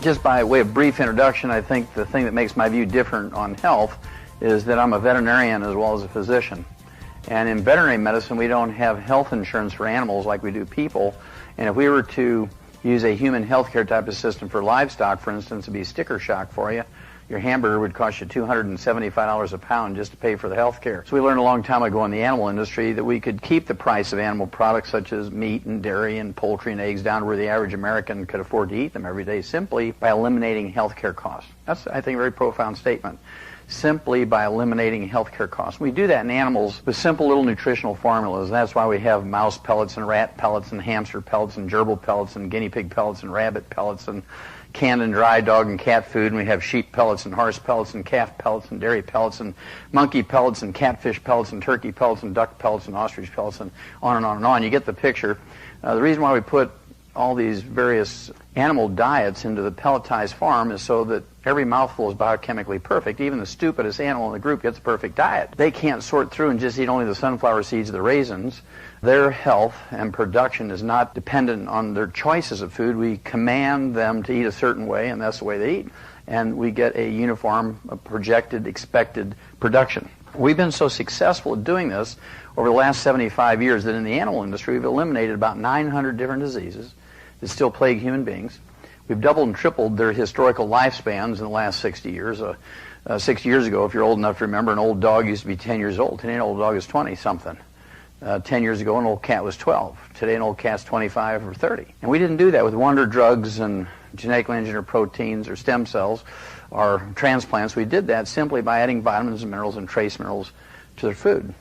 Just by way of brief introduction, I think the thing that makes my view different on health is that I'm a veterinarian as well as a physician. And in veterinary medicine, we don't have health insurance for animals like we do people. And if we were to use a human healthcare type of system for livestock, for instance, it'd be sticker shock for you. Your hamburger would cost you $275 a pound just to pay for the health care. So we learned a long time ago in the animal industry that we could keep the price of animal products such as meat and dairy and poultry and eggs down to where the average American could afford to eat them every day simply by eliminating health care costs. That's, I think, a very profound statement. Simply by eliminating health care costs. We do that in animals with simple little nutritional formulas. That's why we have mouse pellets and rat pellets and hamster pellets and gerbil pellets and guinea pig pellets and rabbit pellets and canned and dry dog and cat food, and we have sheep pellets and horse pellets and calf pellets and dairy pellets and monkey pellets and catfish pellets and turkey pellets and duck pellets and ostrich pellets and on and on and on. You get the picture. The reason why we put all these various animal diets into the pelletized form is so that every mouthful is biochemically perfect. Even the stupidest animal in the group gets a perfect diet. They can't sort through and just eat only the sunflower seeds or the raisins. Their health and production is not dependent on their choices of food. We command them to eat a certain way, and that's the way they eat. And we get a uniform, projected, expected production. We've been so successful at doing this over the last 75 years that in the animal industry we've eliminated about 900 different diseases that still plague human beings. We've doubled and tripled their historical lifespans in the last 60 years. 60 years ago, if you're old enough to remember, an old dog used to be 10 years old. Today an old dog is 20-something. 10 years ago, an old cat was 12. Today an old cat's 25 or 30. And we didn't do that with wonder drugs and genetically engineered proteins or stem cells or transplants. We did that simply by adding vitamins and minerals and trace minerals to their food.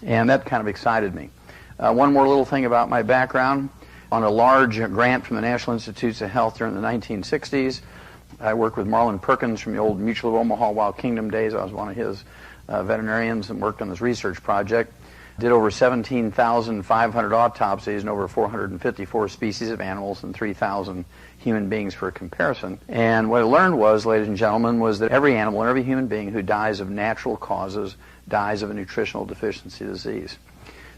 And that kind of excited me. One more little thing about my background. On a large grant from the National Institutes of Health during the 1960s, I worked with Marlon Perkins from the old Mutual of Omaha Wild Kingdom days. I was one of his veterinarians and worked on this research project. Did over 17,500 autopsies in over 454 species of animals and 3,000 human beings for comparison. And what I learned was, ladies and gentlemen, was that every animal and every human being who dies of natural causes dies of a nutritional deficiency disease.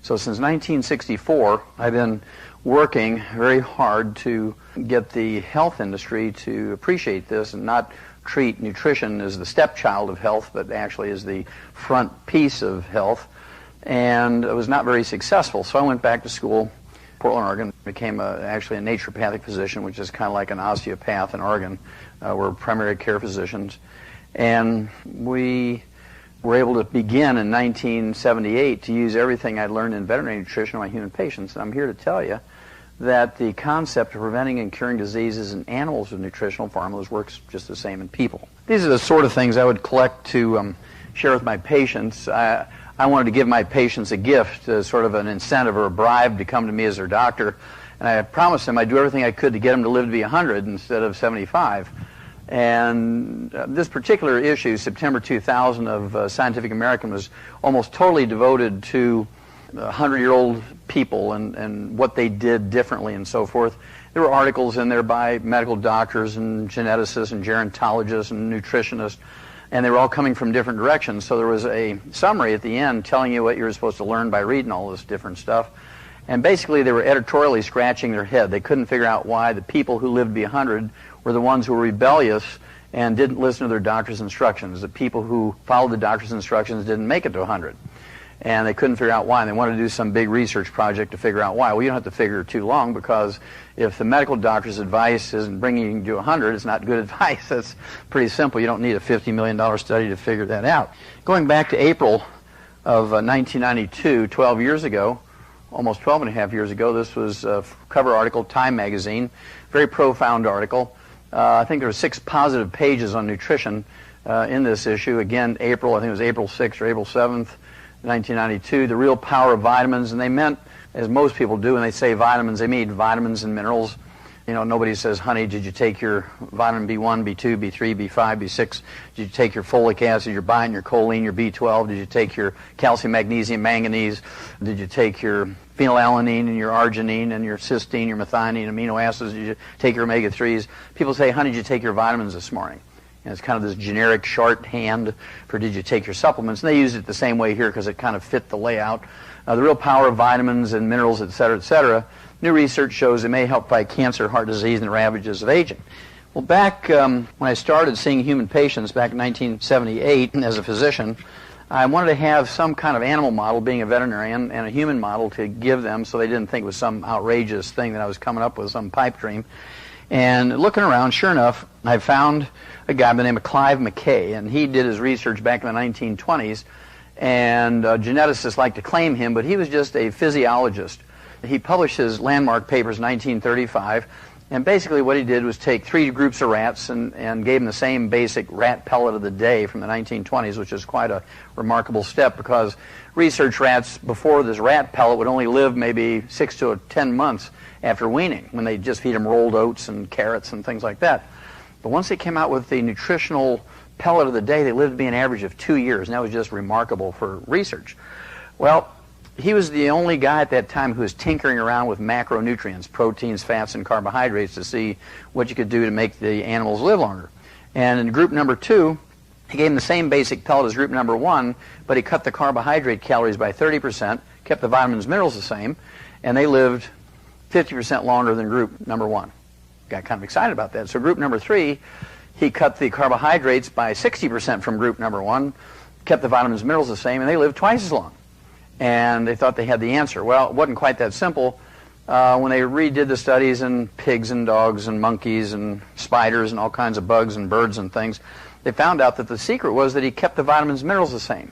So since 1964, I've been working very hard to get the health industry to appreciate this and not treat nutrition as the stepchild of health, but actually as the front piece of health. And it was not very successful. So I went back to school, Portland, Oregon, became actually a naturopathic physician, which is kind of like an osteopath in Oregon. We're primary care physicians. And we were able to begin in 1978 to use everything I'd learned in veterinary nutrition on my human patients. And I'm here to tell you that the concept of preventing and curing diseases in animals with nutritional formulas works just the same in people. These are the sort of things I would collect to share with my patients. I wanted to give my patients a gift, sort of an incentive or a bribe to come to me as their doctor. And I promised them I'd do everything I could to get them to live to be 100 instead of 75. And this particular issue, September 2000 of Scientific American, was almost totally devoted to 100-year-old people and what they did differently and so forth. There were articles in there by medical doctors and geneticists and gerontologists and nutritionists, and they were all coming from different directions. So there was a summary at the end telling you what you were supposed to learn by reading all this different stuff. And basically they were editorially scratching their head. They couldn't figure out why the people who lived to be 100 were the ones who were rebellious and didn't listen to their doctor's instructions. The people who followed the doctor's instructions didn't make it to 100. And they couldn't figure out why, and they wanted to do some big research project to figure out why. Well, you don't have to figure too long, because if the medical doctor's advice isn't bringing you to 100, it's not good advice. That's pretty simple. You don't need a $50 million study to figure that out. Going back to April of 1992, 12 years ago, almost 12 and a half years ago, this was a cover article, Time magazine, very profound article. I think there were 6 positive pages on nutrition in this issue. Again, April, I think it was April 6th or April 7th, 1992, the real power of vitamins. And they meant, as most people do when they say vitamins, they mean vitamins and minerals. You know, nobody says, honey, did you take your vitamin B1, B2, B3, B5, B6? Did you take your folic acid, your biotin, your choline, your B12? Did you take your calcium, magnesium, manganese? Did you take your phenylalanine and your arginine and your cysteine, your methionine, amino acids? Did you take your omega-3s? People say, honey, did you take your vitamins this morning? And it's kind of this generic shorthand for did you take your supplements. And they used it the same way here because it kind of fit the layout. The real power of vitamins and minerals, et cetera, et cetera. New research shows it may help fight cancer, heart disease, and the ravages of aging. Well, back when I started seeing human patients back in 1978 as a physician, I wanted to have some kind of animal model, being a veterinarian, and a human model to give them so they didn't think it was some outrageous thing that I was coming up with, some pipe dream. And looking around, sure enough, I found a guy by the name of Clive McKay, and he did his research back in the 1920s, and geneticists like to claim him, but he was just a physiologist. He published his landmark papers in 1935, and basically what he did was take 3 groups of rats and gave them the same basic rat pellet of the day from the 1920s, which is quite a remarkable step, because research rats before this rat pellet would only live maybe 6 to 10 months after weaning, when they just feed them rolled oats and carrots and things like that. But once they came out with the nutritional pellet of the day, they lived to be an average of 2 years, and that was just remarkable for research. Well, he was the only guy at that time who was tinkering around with macronutrients, proteins, fats, and carbohydrates, to see what you could do to make the animals live longer. And in group number 2, he gave them the same basic pellet as group number 1, but he cut the carbohydrate calories by 30%, kept the vitamins and minerals the same, and they lived 50% longer than group number 1. Got kind of excited about that. So group number 3, he cut the carbohydrates by 60% from group number 1, kept the vitamins and minerals the same, and they lived twice as long. And they thought they had the answer. Well, it wasn't quite that simple. When they redid the studies in pigs and dogs and monkeys and spiders and all kinds of bugs and birds and things, they found out that the secret was that he kept the vitamins and minerals the same.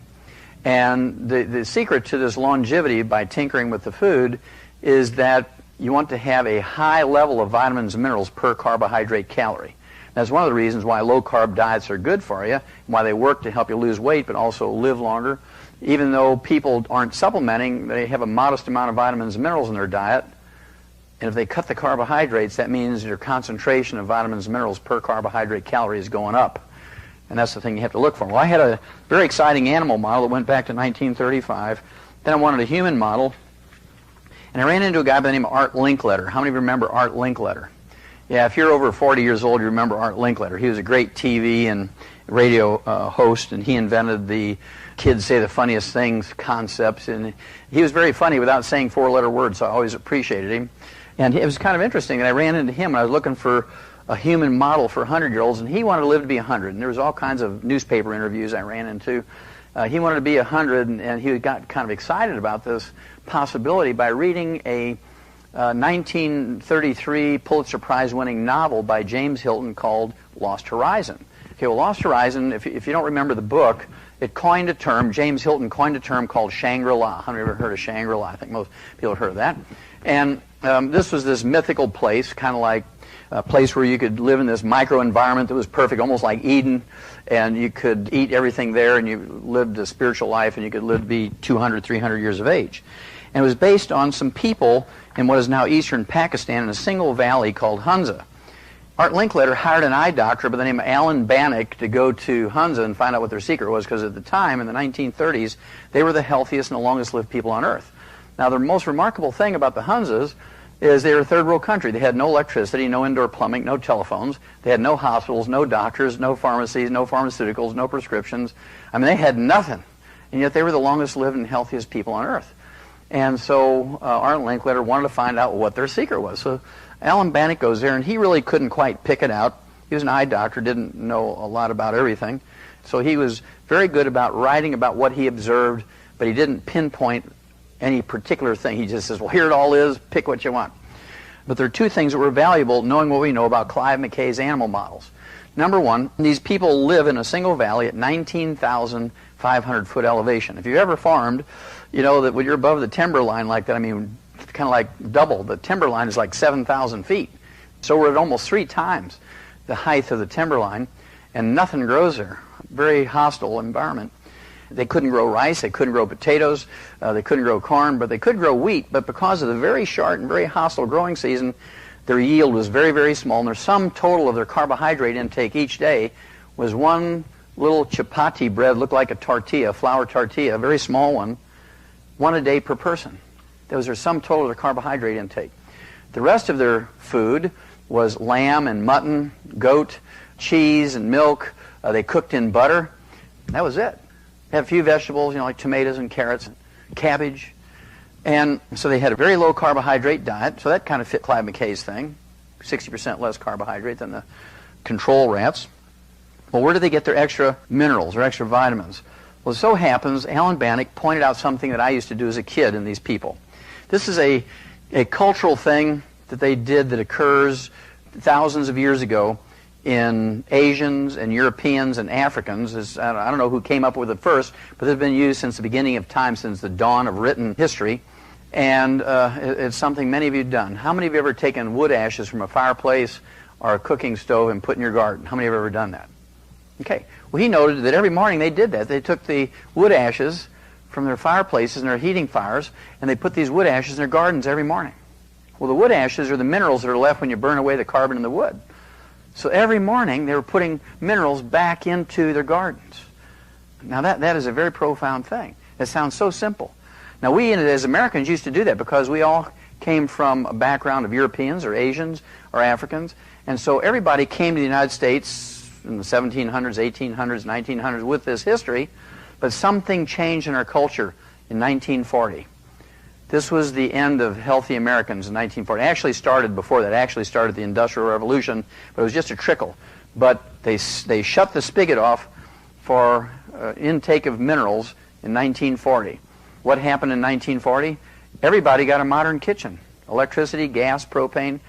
And the secret to this longevity by tinkering with the food is that you want to have a high level of vitamins and minerals per carbohydrate calorie. That's one of the reasons why low-carb diets are good for you, and why they work to help you lose weight but also live longer. Even though people aren't supplementing, they have a modest amount of vitamins and minerals in their diet. And if they cut the carbohydrates, that means your concentration of vitamins and minerals per carbohydrate calorie is going up. And that's the thing you have to look for. Well, I had a very exciting animal model that went back to 1935. Then I wanted a human model. And I ran into a guy by the name of Art Linkletter. How many of you remember Art Linkletter? Yeah, if you're over 40 years old, you remember Art Linkletter. He was a great TV and radio host, and he invented the kids say the funniest things concepts. And he was very funny without saying 4-letter words, so I always appreciated him. And it was kind of interesting, and I ran into him, and I was looking for a human model for 100-year-olds, and he wanted to live to be 100. And there was all kinds of newspaper interviews I ran into. He wanted to be 100, and he got kind of excited about this possibility by reading a 1933 Pulitzer Prize-winning novel by James Hilton called Lost Horizon. Okay, well, Lost Horizon, if you don't remember the book, it coined a term, James Hilton coined a term called Shangri-La. How many have ever heard of Shangri-La? I think most people have heard of that. And this was this mythical place, kind of like a place where you could live in this micro-environment that was perfect, almost like Eden, and you could eat everything there, and you lived a spiritual life, and you could live to be 200, 300 years of age. And it was based on some people in what is now eastern Pakistan in a single valley called Hunza. Art Linkletter hired an eye doctor by the name of Alan Bannock to go to Hunza and find out what their secret was, because at the time, in the 1930s, they were the healthiest and the longest-lived people on Earth. Now, the most remarkable thing about the Hunzas is they were a third-world country. They had no electricity, no indoor plumbing, no telephones. They had no hospitals, no doctors, no pharmacies, no pharmaceuticals, no prescriptions. I mean, they had nothing, and yet they were the longest-lived and healthiest people on Earth. And so Art Linkletter wanted to find out what their secret was. So Alan Bannock goes there, and he really couldn't quite pick it out. He was an eye doctor, didn't know a lot about everything. So he was very good about writing about what he observed, but he didn't pinpoint any particular thing. He just says, well, here it all is, pick what you want. But there are 2 things that were valuable, knowing what we know about Clive McKay's animal models. Number 1, these people live in a single valley at 19,500 foot elevation. If you've ever farmed, you know that when you're above the timber line like that, I mean, kind of like double. The timber line is like 7,000 feet. So we're at almost 3 times the height of the timber line, and nothing grows there. Very hostile environment. They couldn't grow rice, they couldn't grow potatoes, they couldn't grow corn, but they could grow wheat. But because of the very short and very hostile growing season, their yield was very, very small, and their sum total of their carbohydrate intake each day was 1 little chapati bread, looked like a tortilla, flour tortilla, a very small one, 1 a day per person. That was their sum total of their carbohydrate intake. The rest of their food was lamb and mutton, goat, cheese and milk. They cooked in butter. That was it. They had a few vegetables, you know, like tomatoes and carrots and cabbage. And so they had a very low carbohydrate diet. So that kind of fit Clive McKay's thing. 60% less carbohydrate than the control rats. Well, where do they get their extra minerals or extra vitamins? Well, it so happens Alan Bannock pointed out something that I used to do as a kid in these people. This is a cultural thing that they did that occurs thousands of years ago in Asians and Europeans and Africans. I don't know who came up with it first, but it's been used since the beginning of time, since the dawn of written history. And it's something many of you have done. How many of you have ever taken wood ashes from a fireplace or a cooking stove and put in your garden? How many have ever done that? Okay. Well, he noted that every morning they did that. They took the wood ashes from their fireplaces and their heating fires, and they put these wood ashes in their gardens every morning. Well, the wood ashes are the minerals that are left when you burn away the carbon in the wood. So every morning they were putting minerals back into their gardens. Now that is a very profound thing. It sounds so simple. Now we as Americans used to do that because we all came from a background of Europeans or Asians or Africans, and so everybody came to the United States in the 1700s, 1800s, 1900s with this history, but something changed in our culture in 1940. This was the end of healthy Americans in 1940. It actually started before that. It actually started the Industrial Revolution, but it was just a trickle. But they shut the spigot off for intake of minerals in 1940. What happened in 1940? Everybody got a modern kitchen. Electricity, gas, propane.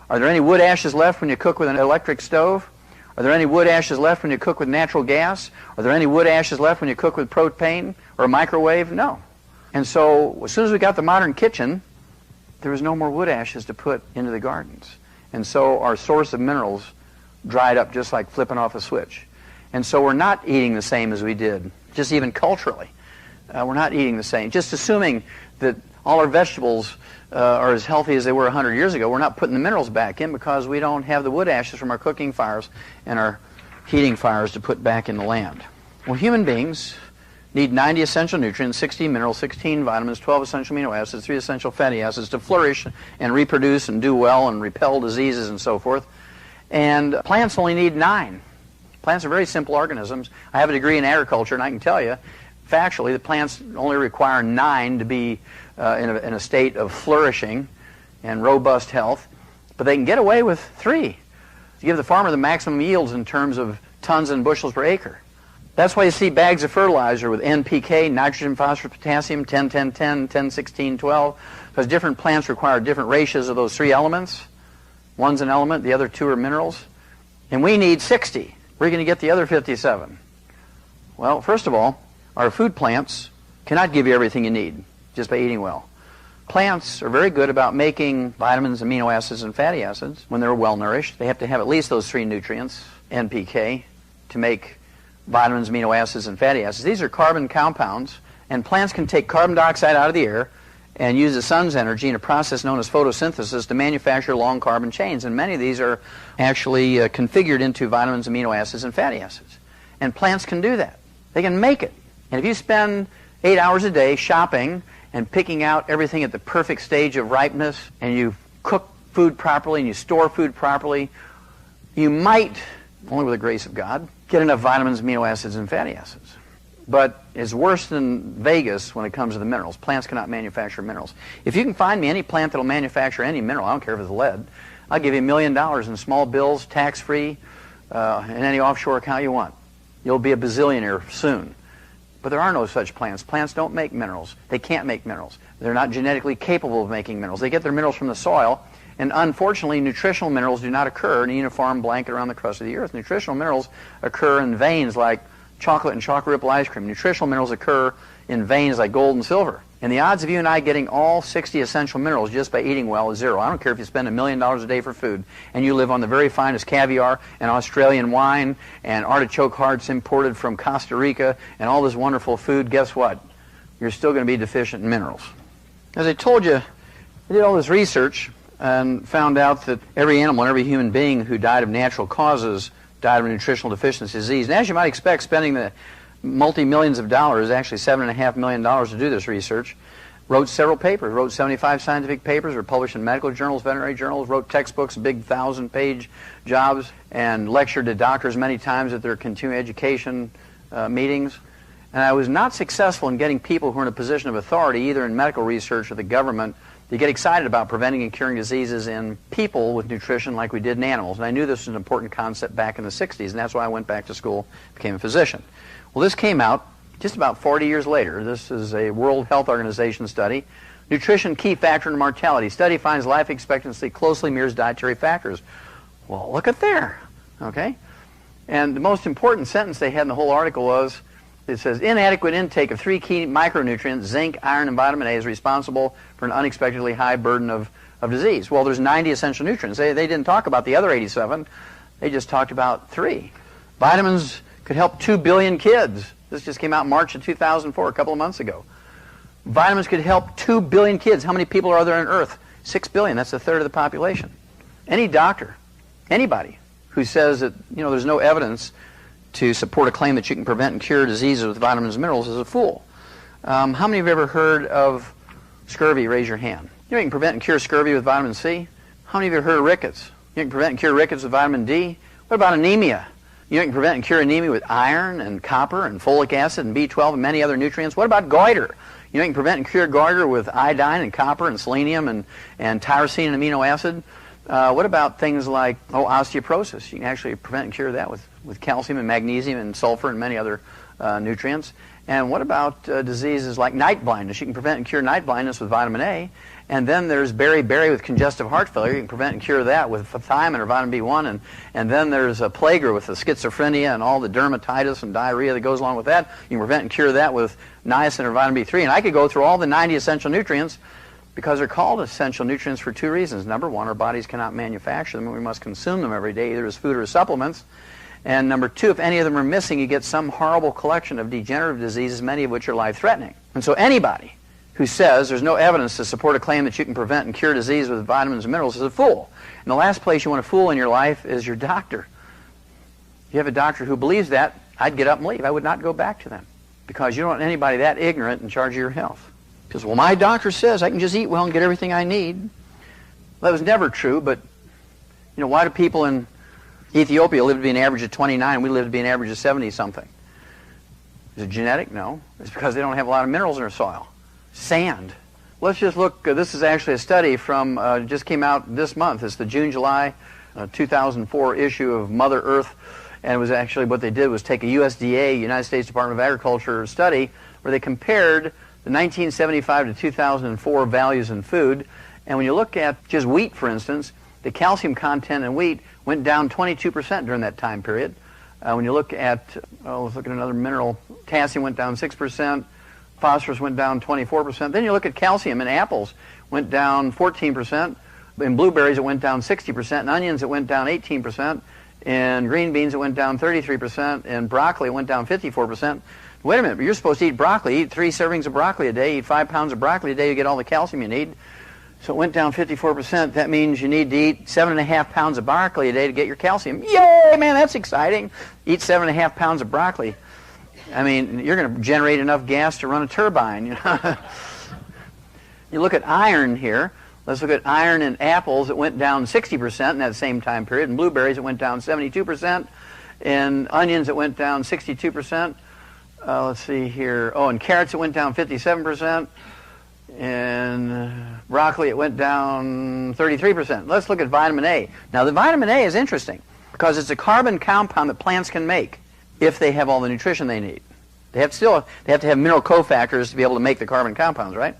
Are there any wood ashes left when you cook with an electric stove? Are there any wood ashes left when you cook with natural gas? Are there any wood ashes left when you cook with propane or a microwave? No. And so as soon as we got the modern kitchen, there was no more wood ashes to put into the gardens. And so our source of minerals dried up just like flipping off a switch. And so we're not eating the same as we did, just even culturally. We're not eating the same. Just assuming that all our vegetables are as healthy as they were 100 years ago, we're not putting the minerals back in because we don't have the wood ashes from our cooking fires and our heating fires to put back in the land. Well, human beings need 90 essential nutrients, 16 minerals, 16 vitamins, 12 essential amino acids, 3 essential fatty acids to flourish and reproduce and do well and repel diseases and so forth. And plants only need 9. Plants are very simple organisms. I have a degree in agriculture, and I can tell you, factually, the plants only require 9 to be in a state of flourishing and robust health, but they can get away with 3 to give the farmer the maximum yields in terms of tons and bushels per acre. That's why you see bags of fertilizer with NPK, nitrogen, phosphorus, potassium, 10, 10, 10, 10, 16, 12, because different plants require different ratios of those 3 elements. One's an element, the other 2 are minerals. And we need 60. Where are you going to get the other 57? Well, first of all, our food plants cannot give you everything you need just by eating well. Plants are very good about making vitamins, amino acids, and fatty acids when they're well nourished. They have to have at least those 3 nutrients, NPK, to make vitamins, amino acids, and fatty acids. These are carbon compounds, and plants can take carbon dioxide out of the air and use the sun's energy in a process known as photosynthesis to manufacture long carbon chains. And many of these are actually configured into vitamins, amino acids, and fatty acids. And plants can do that. They can make it. And if you spend 8 hours a day shopping and picking out everything at the perfect stage of ripeness, and you cook food properly and you store food properly, you might, only with the grace of God, get enough vitamins, amino acids, and fatty acids. But it's worse than Vegas when it comes to the minerals. Plants cannot manufacture minerals. If you can find me any plant that will manufacture any mineral, I don't care if it's lead, I'll give you $1 million in small bills, tax-free, in any offshore account you want. You'll be a bazillionaire soon. But there are no such plants. Plants don't make minerals. They can't make minerals. They're not genetically capable of making minerals. They get their minerals from the soil, and unfortunately, nutritional minerals do not occur in a uniform blanket around the crust of the earth. Nutritional minerals occur in veins like chocolate and chocolate ripple ice cream. Nutritional minerals occur in veins like gold and silver. And the odds of you and I getting all 60 essential minerals just by eating well is 0. I don't care if you spend $1 million a day for food and you live on the very finest caviar and Australian wine and artichoke hearts imported from Costa Rica and all this wonderful food. Guess what? You're still going to be deficient in minerals. As I told you, I did all this research and found out that every animal and every human being who died of natural causes died of a nutritional deficiency disease. And as you might expect, spending the multi-millions of dollars, actually $7.5 million to do this research, wrote several papers, wrote 75 scientific papers, were published in medical journals, veterinary journals, wrote textbooks, big 1,000-page jobs, and lectured to doctors many times at their continuing education meetings. And I was not successful in getting people who are in a position of authority, either in medical research or the government, they get excited about preventing and curing diseases in people with nutrition like we did in animals. And I knew this was an important concept back in the 60s, and that's why I went back to school, became a physician. Well, this came out just about 40 years later. This is a World Health Organization study. Nutrition, key factor in mortality. Study finds life expectancy closely mirrors dietary factors. Well, look at there, okay? And the most important sentence they had in the whole article was, it says, inadequate intake of 3 key micronutrients, zinc, iron, and vitamin A, is responsible for an unexpectedly high burden of disease. Well, there's 90 essential nutrients. They didn't talk about the other 87. They just talked about 3. Vitamins could help 2 billion kids. This just came out in March of 2004, a couple of months ago. Vitamins could help 2 billion kids. How many people are there on Earth? 6 billion. That's a third of the population. Any doctor, anybody who says that, there's no evidence to support a claim that you can prevent and cure diseases with vitamins and minerals is a fool. How many have ever heard of scurvy? Raise your hand. You can prevent and cure scurvy with vitamin C. How many of you have heard of rickets? You can prevent and cure rickets with vitamin D. What about anemia? You can prevent and cure anemia with iron and copper and folic acid and B12 and many other nutrients. What about goiter? You can prevent and cure goiter with iodine and copper and selenium and tyrosine and amino acid. What about things like osteoporosis? You can actually prevent and cure that with calcium and magnesium and sulfur and many other nutrients. And what about diseases like night blindness? You can prevent and cure night blindness with vitamin A. And then there's beriberi with congestive heart failure. You can prevent and cure that with thiamine or vitamin B1. And then there's a plague with the schizophrenia and all the dermatitis and diarrhea that goes along with that. You can prevent and cure that with niacin or vitamin B3. And I could go through all the 90 essential nutrients, because they're called essential nutrients for 2 reasons. Number 1, our bodies cannot manufacture them, and we must consume them every day, either as food or as supplements. And number 2, if any of them are missing, you get some horrible collection of degenerative diseases, many of which are life-threatening. And so anybody who says there's no evidence to support a claim that you can prevent and cure disease with vitamins and minerals is a fool. And the last place you want to fool in your life is your doctor. If you have a doctor who believes that, I'd get up and leave. I would not go back to them, because you don't want anybody that ignorant in charge of your health. Because, well, my doctor says I can just eat well and get everything I need. Well, that was never true, but, why do people in Ethiopia live to be an average of 29 and we live to be an average of 70-something? Is it genetic? No. It's because they don't have a lot of minerals in their soil. Sand. Let's just look. This is actually a study from, just came out this month. It's the June-July 2004 issue of Mother Earth. And it was actually, what they did was take a USDA, United States Department of Agriculture study, where they compared the 1975 to 2004 values in food. And when you look at just wheat, for instance, the calcium content in wheat went down 22% during that time period. When you look at, let's look at another mineral, potassium went down 6%, phosphorus went down 24%. Then you look at calcium in apples, went down 14%. In blueberries, it went down 60%. In onions, it went down 18%. In green beans, it went down 33%. In broccoli, it went down 54%. Wait a minute, but you're supposed to eat broccoli. Eat 3 servings of broccoli a day. Eat 5 pounds of broccoli a day. You get all the calcium you need. So it went down 54%. That means you need to eat 7.5 pounds of broccoli a day to get your calcium. Yay, man, that's exciting. Eat 7.5 pounds of broccoli. I mean, you're going to generate enough gas to run a turbine. You look at iron here. Let's look at iron in apples. It went down 60% in that same time period. In blueberries, it went down 72%. In onions, it went down 62%. Let's see here. In carrots, it went down 57%. In broccoli, it went down 33%. Let's look at vitamin A. Now, the vitamin A is interesting because it's a carbon compound that plants can make if they have all the nutrition they need. They have to have mineral cofactors to be able to make the carbon compounds, right?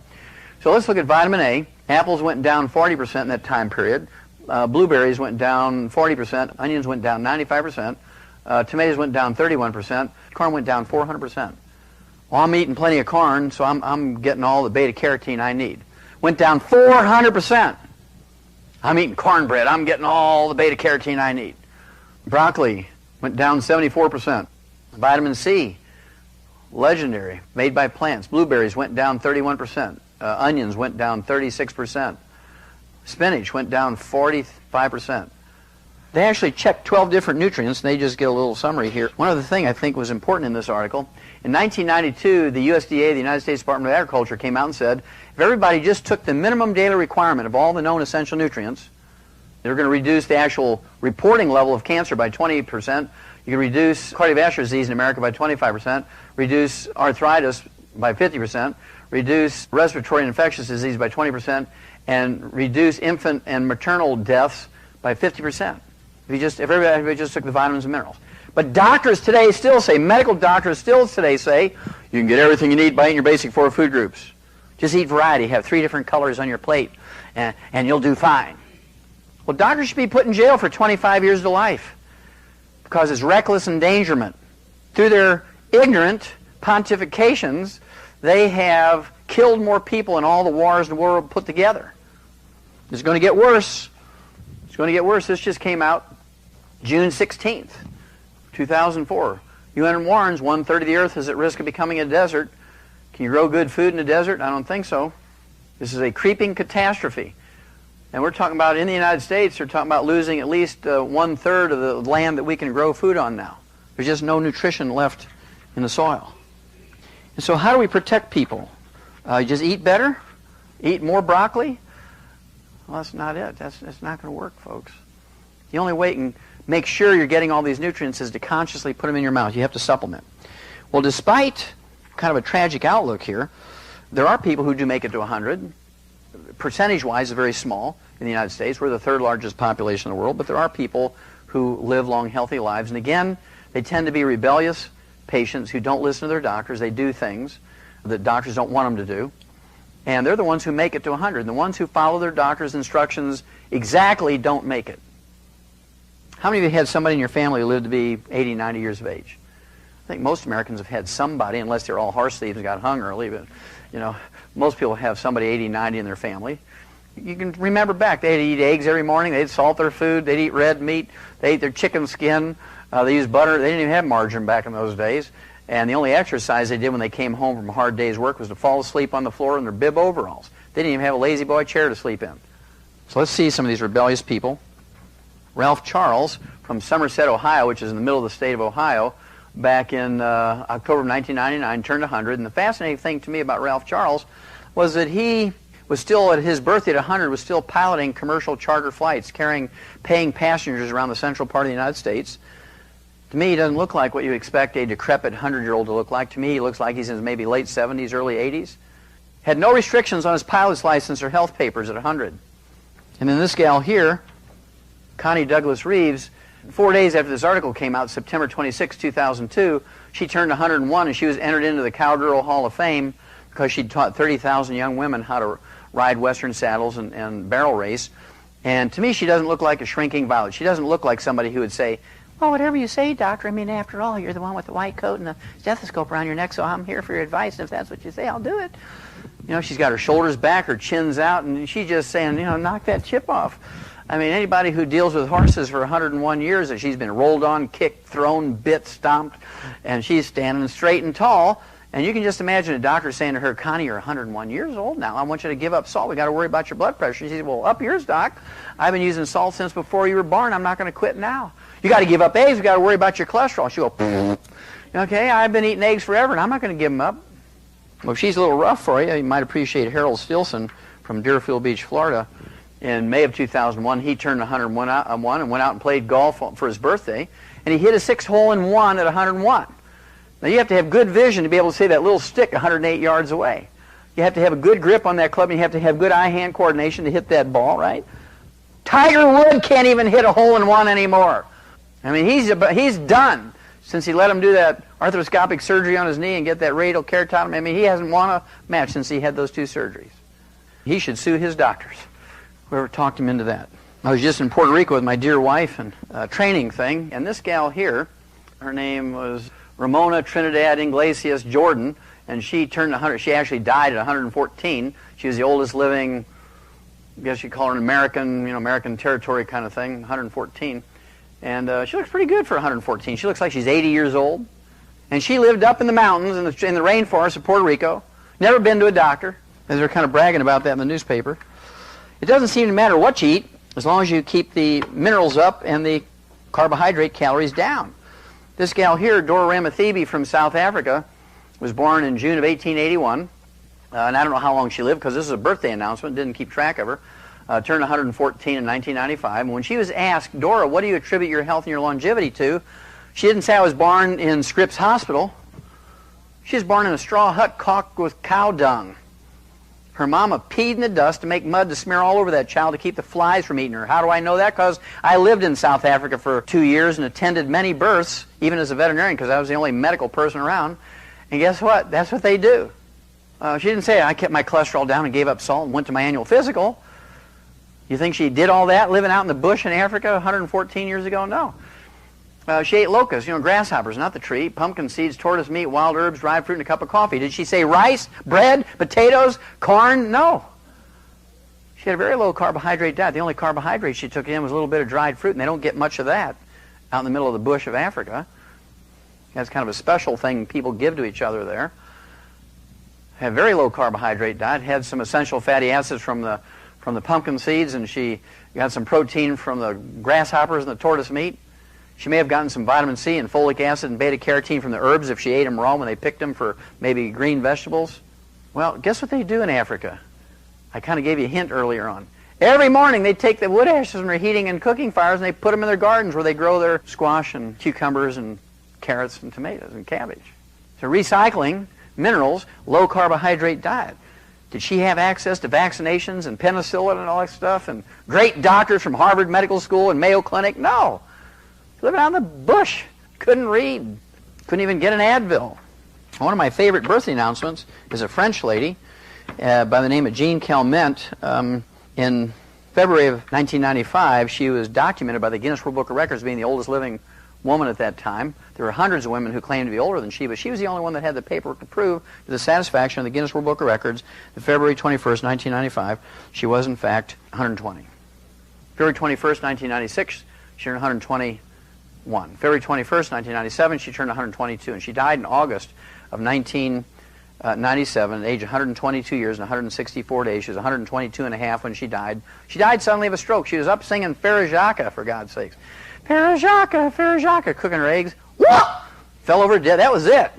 So let's look at vitamin A. Apples went down 40% in that time period. Blueberries went down 40%. Onions went down 95%. Tomatoes went down 31%. Corn went down 400%. Well, I'm eating plenty of corn, so I'm getting all the beta-carotene I need. Went down 400%. I'm eating cornbread. I'm getting all the beta-carotene I need. Broccoli went down 74%. Vitamin C, legendary, made by plants. Blueberries went down 31%. Onions went down 36%. Spinach went down 45%. They actually checked 12 different nutrients, and they just get a little summary here. One other thing I think was important in this article, in 1992, the USDA, the United States Department of Agriculture, came out and said, if everybody just took the minimum daily requirement of all the known essential nutrients, they're going to reduce the actual reporting level of cancer by 20%. You can reduce cardiovascular disease in America by 25%, reduce arthritis by 50%, reduce respiratory and infectious disease by 20%, and reduce infant and maternal deaths by 50%. If everybody just took the vitamins and minerals. But doctors today still say, medical doctors still today say, you can get everything you need by eating your basic 4 food groups. Just eat variety, have 3 different colors on your plate, and you'll do fine. Well, doctors should be put in jail for 25 years to life because it's reckless endangerment. Through their ignorant pontifications, they have killed more people in all the wars in the world put together. It's going to get worse. It's going to get worse. This just came out June 16th, 2004. UN warns 1/3 of the earth is at risk of becoming a desert. Can you grow good food in a desert? I don't think so. This is a creeping catastrophe. And we're talking about, in the United States, they're talking about losing at least 1/3 of the land that we can grow food on now. There's just no nutrition left in the soil. And so how do we protect people? Just eat better? Eat more broccoli? Well, that's not it. That's not going to work, folks. The only way you can make sure you're getting all these nutrients is to consciously put them in your mouth. You have to supplement. Well, despite kind of a tragic outlook here, there are people who do make it to 100. Percentage-wise, it's very small in the United States. We're the 3rd largest population in the world, but there are people who live long, healthy lives. And again, they tend to be rebellious patients who don't listen to their doctors. They do things that doctors don't want them to do. And they're the ones who make it to 100. And the ones who follow their doctor's instructions exactly don't make it. How many of you had somebody in your family who lived to be 80, 90 years of age? I think most Americans have had somebody, unless they're all horse thieves and got hung early, but, you know, most people have somebody 80, 90 in their family. You can remember back, they'd eat eggs every morning, they'd salt their food, they'd eat red meat, they ate their chicken skin, they used butter, they didn't even have margarine back in those days. And the only exercise they did when they came home from a hard day's work was to fall asleep on the floor in their bib overalls. They didn't even have a lazy boy chair to sleep in. So let's see some of these rebellious people. Ralph Charles from Somerset, Ohio, which is in the middle of the state of Ohio, back in October of 1999, turned 100. And the fascinating thing to me about Ralph Charles was that he was still, at his birthday at 100, was still piloting commercial charter flights, paying passengers around the central part of the United States. To me, he doesn't look like what you expect a decrepit 100-year-old to look like. To me, he looks like he's in his maybe late 70s, early 80s. Had no restrictions on his pilot's license or health papers at 100. And then this gal here, Connie Douglas Reeves, 4 days after this article came out, September 26, 2002, she turned 101 and she was entered into the Cowgirl Hall of Fame because she'd taught 30,000 young women how to ride Western saddles and barrel race. And to me, she doesn't look like a shrinking violet. She doesn't look like somebody who would say, well, whatever you say, doctor, I mean, after all, you're the one with the white coat and the stethoscope around your neck, so I'm here for your advice, and if that's what you say, I'll do it. You know, she's got her shoulders back, her chin's out, and she's just saying, you know, knock that chip off. I mean, anybody who deals with horses for 101 years, that she's been rolled on, kicked, thrown, bit, stomped, and she's standing straight and tall, and you can just imagine a doctor saying to her, Connie, you're 101 years old now. I want you to give up salt. We got to worry about your blood pressure. She said, well, up yours, doc. I've been using salt since before you were born. I'm not going to quit now. You got to give up eggs. We got to worry about your cholesterol. She'll go, okay, I've been eating eggs forever, and I'm not going to give them up. Well, if she's a little rough for you, you might appreciate Harold Stilson from Deerfield Beach, Florida. In May of 2001, he turned 101 and went out and played golf for his birthday, and he hit a 6-hole-in-one at 101. Now, you have to have good vision to be able to see that little stick 108 yards away. You have to have a good grip on that club, and you have to have good eye-hand coordination to hit that ball, right? Tiger Woods can't even hit a hole-in-one anymore. I mean, he's done since he let him do that arthroscopic surgery on his knee and get that radial keratotomy. I mean, he hasn't won a match since he had those 2 surgeries. He should sue his doctors, whoever talked him into that. I was just in Puerto Rico with my dear wife and a training thing, and this gal here, her name was Ramona Trinidad Iglesias Jordan, and she turned 100. She actually died at 114. She was the oldest living, I guess you'd call her an American, American territory kind of thing, 114. And she looks pretty good for 114. She looks like she's 80 years old. And she lived up in the mountains in the rainforest of Puerto Rico. Never been to a doctor, as they're kind of bragging about that in the newspaper. It doesn't seem to matter what you eat, as long as you keep the minerals up and the carbohydrate calories down. This gal here, Dora Ramathebe from South Africa, was born in June of 1881. And I don't know how long she lived, because this is a birthday announcement, didn't keep track of her. Turned 114 in 1995. And when she was asked, Dora, what do you attribute your health and your longevity to? She didn't say I was born in Scripps Hospital. She was born in a straw hut caulked with cow dung. Her mama peed in the dust to make mud to smear all over that child to keep the flies from eating her. How do I know that? Because I lived in South Africa for 2 years and attended many births, even as a veterinarian, because I was the only medical person around. And guess what? That's what they do. She didn't say, I kept my cholesterol down and gave up salt and went to my annual physical. You think she did all that living out in the bush in Africa 114 years ago? No. She ate locusts, grasshoppers, not the tree, pumpkin seeds, tortoise meat, wild herbs, dried fruit, and a cup of coffee. Did she say rice, bread, potatoes, corn? No. She had a very low carbohydrate diet. The only carbohydrate she took in was a little bit of dried fruit, and they don't get much of that out in the middle of the bush of Africa. That's kind of a special thing people give to each other there. Had a very low carbohydrate diet, had some essential fatty acids from the pumpkin seeds, and she got some protein from the grasshoppers and the tortoise meat. She may have gotten some vitamin C and folic acid and beta-carotene from the herbs if she ate them raw when they picked them for maybe green vegetables. Well, guess what they do in Africa? I kind of gave you a hint earlier on. Every morning they take the wood ashes from their heating and cooking fires and they put them in their gardens where they grow their squash and cucumbers and carrots and tomatoes and cabbage. So recycling minerals, low carbohydrate diet. Did she have access to vaccinations and penicillin and all that stuff and great doctors from Harvard Medical School and Mayo Clinic? No. Living out in the bush. Couldn't read. Couldn't even get an Advil. One of my favorite birthday announcements is a French lady by the name of Jean Calment. In February of 1995, she was documented by the Guinness World Book of Records being the oldest living woman at that time. There were hundreds of women who claimed to be older than she, but she was the only one that had the paperwork to prove to the satisfaction of the Guinness World Book of Records that February 21st, 1995, she was in fact 120. February 21st, 1996, she turned 121. February 21st, 1997, she turned 122, and she died in August of 1997 at the age of 122 years and 164 days. She was 122 and a half when she died. She died suddenly of a stroke. She was up singing Farajaka, for God's sakes. Farajaka, Farajaka, cooking her eggs. Whoa! Fell over dead. That was it.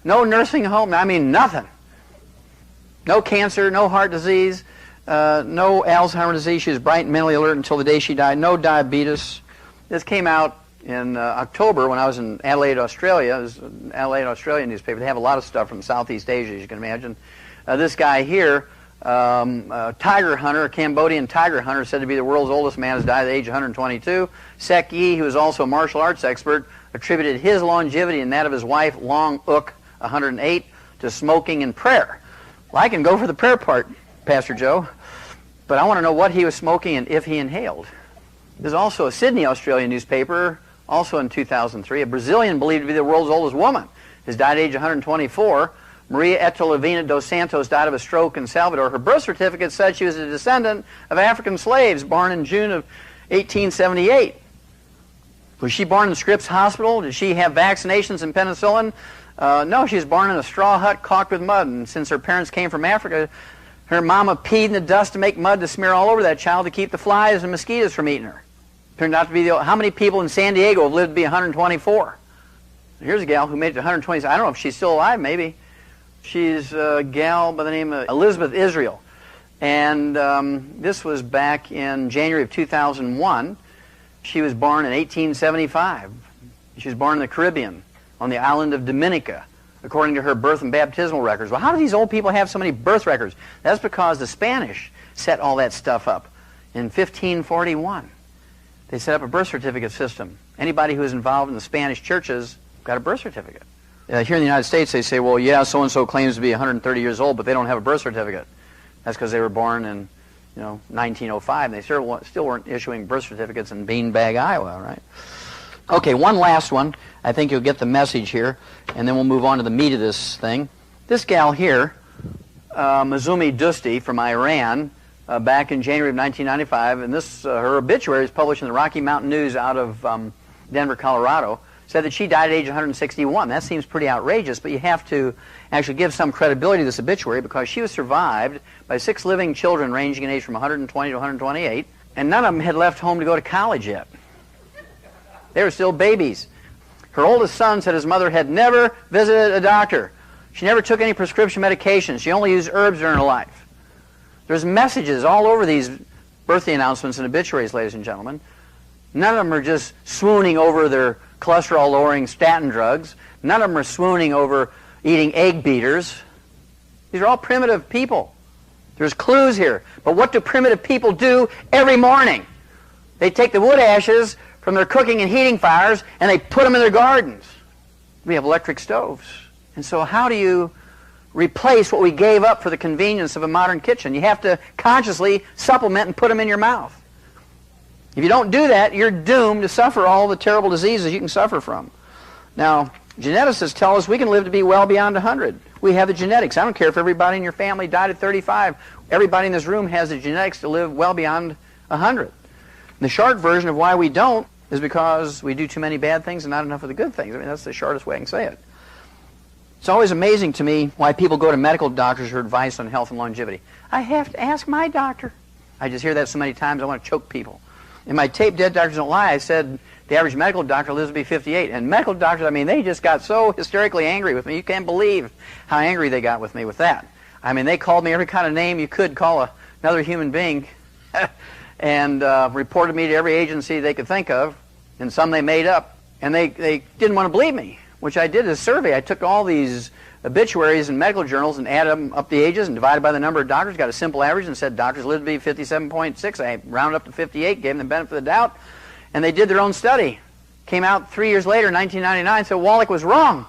No nursing home. I mean, nothing. No cancer, no heart disease, no Alzheimer's disease. She was bright and mentally alert until the day she died. No diabetes. This came out in October when I was in Adelaide, Australia. It was an Adelaide, Australia newspaper. They have a lot of stuff from Southeast Asia, as you can imagine. This guy here, a tiger hunter, a Cambodian tiger hunter, said to be the world's oldest man, has died at the age of 122. Sek Yi, who is also a martial arts expert, attributed his longevity and that of his wife, Long Uk, 108, to smoking and prayer. Well, I can go for the prayer part, Pastor Joe, but I want to know what he was smoking and if he inhaled. There's also a Sydney, Australian newspaper, also in 2003, a Brazilian believed to be the world's oldest woman, has died at the age of 124. Maria Etelvina dos Santos died of a stroke in Salvador. Her birth certificate said she was a descendant of African slaves born in June of 1878. Was she born in Scripps Hospital? Did she have vaccinations and penicillin? No, she was born in a straw hut caulked with mud, and since her parents came from Africa, her mama peed in the dust to make mud to smear all over that child to keep the flies and mosquitoes from eating her. Turned out to be how many people in San Diego have lived to be 124? Here's a gal who made it to 120. I don't know if she's still alive, maybe. She's a gal by the name of Elizabeth Israel. And this was back in January of 2001. She was born in 1875. She was born in the Caribbean, on the island of Dominica, according to her birth and baptismal records. Well, how do these old people have so many birth records? That's because the Spanish set all that stuff up in 1541. They set up a birth certificate system. Anybody who was involved in the Spanish churches got a birth certificate. Here in the United States, they say, well, yeah, so-and-so claims to be 130 years old, but they don't have a birth certificate. That's because they were born in 1905. They still weren't issuing birth certificates in Beanbag, Iowa, right? Okay, one last one. I think you'll get the message here, and then we'll move on to the meat of this thing. This gal here, Mazumi Dusti from Iran, back in January of 1995, and this her obituary is published in the Rocky Mountain News out of Denver, Colorado, said that she died at age 161. That seems pretty outrageous, but you have to actually give some credibility to this obituary because she was survived by 6 living children ranging in age from 120 to 128, and none of them had left home to go to college yet. They were still babies. Her oldest son said his mother had never visited a doctor. She never took any prescription medication. She only used herbs during her life. There's messages all over these birthday announcements and obituaries, ladies and gentlemen. None of them are just swooning over their cholesterol-lowering statin drugs. None of them are swooning over eating egg beaters. These are all primitive people. There's clues here. But what do primitive people do every morning? They take the wood ashes from their cooking and heating fires and they put them in their gardens. We have electric stoves. And so how do you replace what we gave up for the convenience of a modern kitchen? You have to consciously supplement and put them in your mouth. If you don't do that, you're doomed to suffer all the terrible diseases you can suffer from. Now, geneticists tell us we can live to be well beyond 100. We have the genetics. I don't care if everybody in your family died at 35. Everybody in this room has the genetics to live well beyond 100. The short version of why we don't is because we do too many bad things and not enough of the good things. I mean, that's the shortest way I can say it. It's always amazing to me why people go to medical doctors for advice on health and longevity. I have to ask my doctor. I just hear that so many times I want to choke people. In my tape, Dead Doctors Don't Lie, I said the average medical doctor lives to be 58. And medical doctors, I mean, they just got so hysterically angry with me. You can't believe how angry they got with me with that. I mean, they called me every kind of name you could call another human being and reported me to every agency they could think of, and some they made up. And they didn't want to believe me, which I did a survey. I took all these obituaries in medical journals and added them up the ages and divided by the number of doctors, got a simple average and said doctors live to be 57.6. I rounded up to 58, gave them the benefit of the doubt, and they did their own study. Came out 3 years later, 1999, so Wallach was wrong.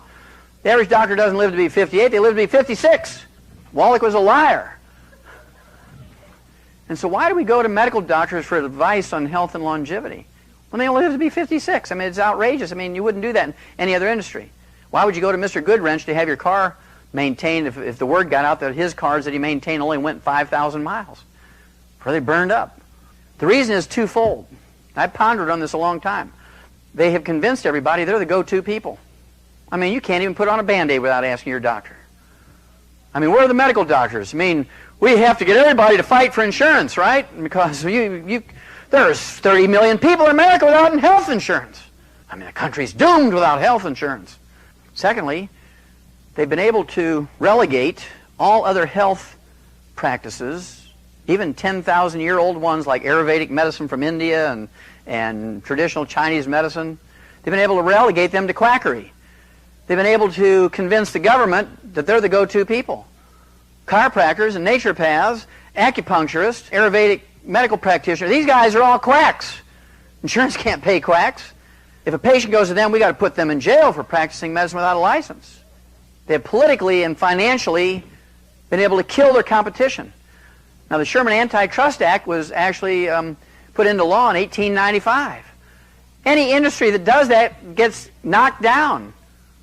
The average doctor doesn't live to be 58, they live to be 56. Wallach was a liar. And so why do we go to medical doctors for advice on health and longevity? Well, they only live to be 56. I mean, it's outrageous. I mean, you wouldn't do that in any other industry. Why would you go to Mr. Goodwrench to have your car maintained if the word got out that his cars that he maintained only went 5,000 miles before they burned up? The reason is twofold. I pondered on this a long time. They have convinced everybody they're the go-to people. I mean, you can't even put on a Band-Aid without asking your doctor. I mean, where are the medical doctors? I mean, we have to get everybody to fight for insurance, right? Because there's 30 million people in America without health insurance. I mean, the country's doomed without health insurance. Secondly, they've been able to relegate all other health practices, even 10,000-year-old ones like Ayurvedic medicine from India and traditional Chinese medicine. They've been able to relegate them to quackery. They've been able to convince the government that they're the go-to people. Chiropractors and naturopaths, acupuncturists, Ayurvedic medical practitioners, these guys are all quacks. Insurance can't pay quacks. If a patient goes to them, we got to put them in jail for practicing medicine without a license. They have politically and financially been able to kill their competition. Now, the Sherman Antitrust Act was actually put into law in 1895. Any industry that does that gets knocked down.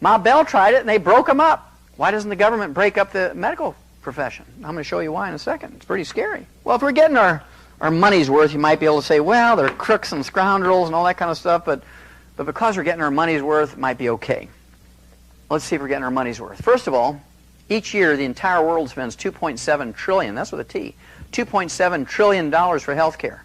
Ma Bell tried it, and they broke them up. Why doesn't the government break up the medical profession? I'm going to show you why in a second. It's pretty scary. Well, if we're getting our money's worth, you might be able to say, well, they're crooks and scoundrels and all that kind of stuff, but because we're getting our money's worth, it might be okay. Let's see if we're getting our money's worth. First of all, each year the entire world spends $2.7 trillion, that's with a T, $2.7 trillion for health care.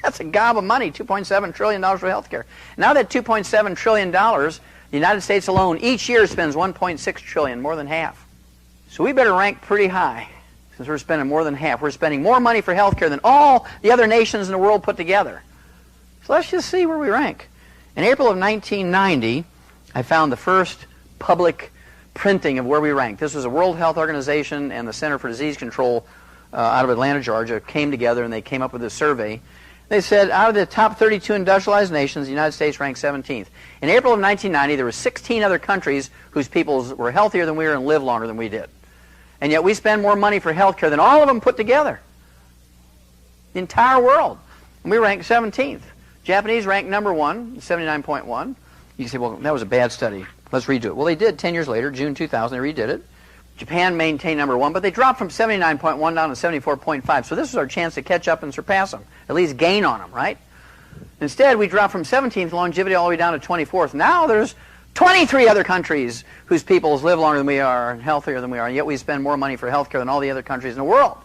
That's a gob of money, $2.7 trillion for health care. Now that $2.7 trillion, the United States alone each year spends $1.6 trillion, more than half. So we better rank pretty high since we're spending more than half. We're spending more money for health care than all the other nations in the world put together. So let's just see where we rank. In April of 1990, I found the first public printing of where we ranked. This was the World Health Organization and the Center for Disease Control out of Atlanta, Georgia, came together and they came up with this survey. They said out of the top 32 industrialized nations, the United States ranked 17th. In April of 1990, there were 16 other countries whose peoples were healthier than we were and lived longer than we did. And yet we spend more money for health care than all of them put together. The entire world. And we ranked 17th. Japanese ranked number 1, 79.1. You can say, well, that was a bad study. Let's redo it. Well, they did 10 years later, June 2000, they redid it. Japan maintained number 1, but they dropped from 79.1 down to 74.5. So this was our chance to catch up and surpass them, at least gain on them, right? Instead, we dropped from 17th longevity all the way down to 24th. Now there's 23 other countries whose peoples live longer than we are and healthier than we are, and yet we spend more money for health care than all the other countries in the world.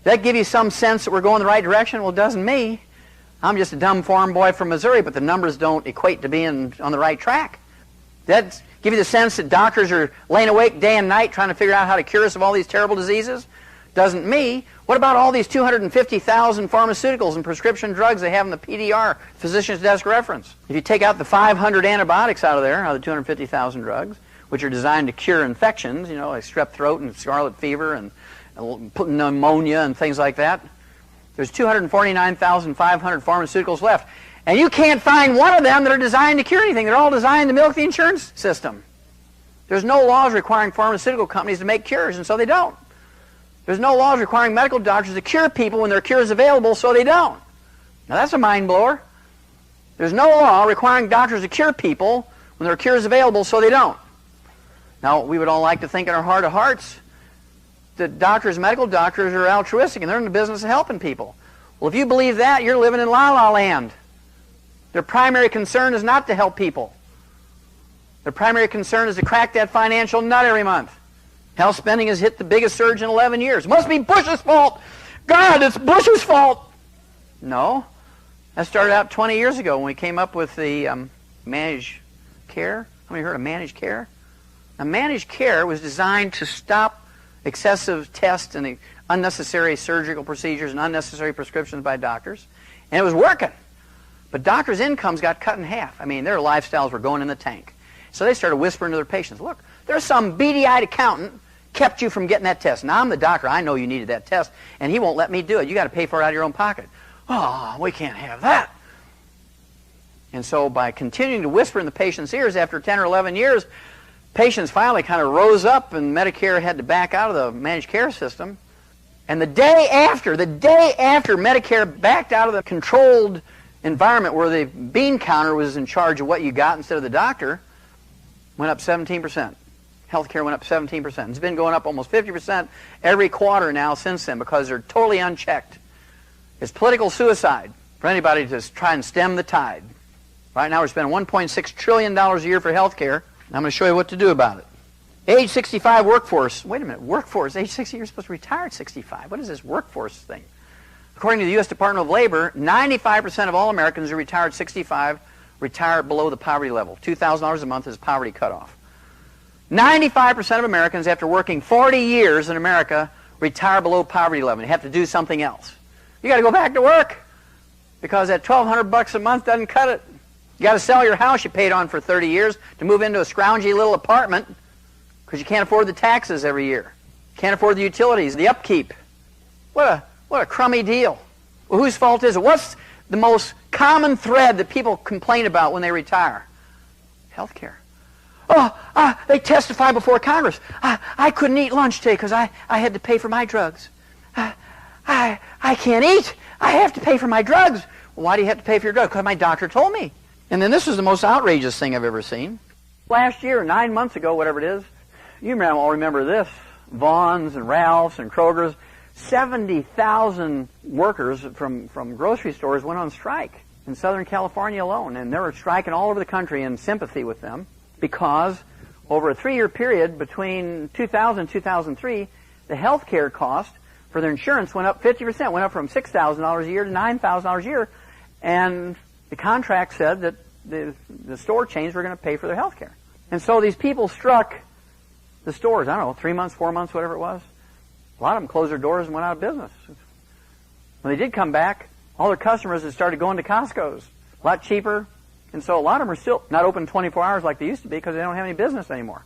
Does that give you some sense that we're going the right direction? Well, it doesn't me. I'm just a dumb farm boy from Missouri, but the numbers don't equate to being on the right track. Does that give you the sense that doctors are laying awake day and night trying to figure out how to cure us of all these terrible diseases? Doesn't me. What about all these 250,000 pharmaceuticals and prescription drugs they have in the PDR, Physician's Desk Reference? If you take out the 500 antibiotics out of there, out of the 250,000 drugs, which are designed to cure infections, you know, like strep throat and scarlet fever and pneumonia and things like that. There's 249,500 pharmaceuticals left. And you can't find one of them that are designed to cure anything. They're all designed to milk the insurance system. There's no laws requiring pharmaceutical companies to make cures, and so they don't. There's no laws requiring medical doctors to cure people when their cure is available, so they don't. Now that's a mind blower. There's no law requiring doctors to cure people when their cure is available, so they don't. Now, we would all like to think in our heart of hearts that doctors, medical doctors, are altruistic and they're in the business of helping people. Well, if you believe that, you're living in la-la land. Their primary concern is not to help people. Their primary concern is to crack that financial nut every month. Health spending has hit the biggest surge in 11 years. It must be Bush's fault. God, it's Bush's fault. No. That started out 20 years ago when we came up with the managed care. How many heard of managed care? Now, managed care was designed to stop excessive tests and unnecessary surgical procedures and unnecessary prescriptions by doctors. And it was working. But doctors' incomes got cut in half. I mean, their lifestyles were going in the tank. So they started whispering to their patients, look, there's some beady-eyed accountant kept you from getting that test. Now, I'm the doctor. I know you needed that test, and he won't let me do it. You got to pay for it out of your own pocket. Oh, we can't have that. And so by continuing to whisper in the patient's ears after 10 or 11 years, patients finally kind of rose up and Medicare had to back out of the managed care system. And the day after Medicare backed out of the controlled environment where the bean counter was in charge of what you got instead of the doctor, went up 17%. Healthcare went up 17%. It's been going up almost 50% every quarter now since then because they're totally unchecked. It's political suicide for anybody to try and stem the tide. Right now we're spending $1.6 trillion a year for health care. I'm going to show you what to do about it. Age 65 workforce. Wait a minute, workforce. Age 60, you're supposed to retire at 65. What is this workforce thing? According to the U.S. Department of Labor, 95% of all Americans who retire at 65 retire below the poverty level. $2,000 a month is poverty cutoff. 95% of Americans, after working 40 years in America, retire below poverty level. You have to do something else. You got to go back to work because that $1,200 a month doesn't cut it. You got to sell your house you paid on for 30 years to move into a scroungy little apartment because you can't afford the taxes every year. Can't afford the utilities, the upkeep. What a crummy deal. Well, whose fault is it? What's the most common thread that people complain about when they retire? Healthcare. Oh, they testify before Congress. I couldn't eat lunch today because I had to pay for my drugs. I can't eat. I have to pay for my drugs. Well, why do you have to pay for your drugs? Because my doctor told me. And then this is the most outrageous thing I've ever seen. Last year, 9 months ago, whatever it is, you all remember this, Vaughn's and Ralph's and Kroger's, 70,000 workers from grocery stores went on strike in Southern California alone. And they were striking all over the country in sympathy with them because over a 3-year period between 2000 and 2003, the health care cost for their insurance went up 50%, went up from $6,000 a year to $9,000 a year. And the contract said that the store chains were going to pay for their health care. And so these people struck the stores, I don't know, 3 months, 4 months, whatever it was. A lot of them closed their doors and went out of business. When they did come back, all their customers had started going to Costco's. A lot cheaper. And so a lot of them are still not open 24 hours like they used to be because they don't have any business anymore.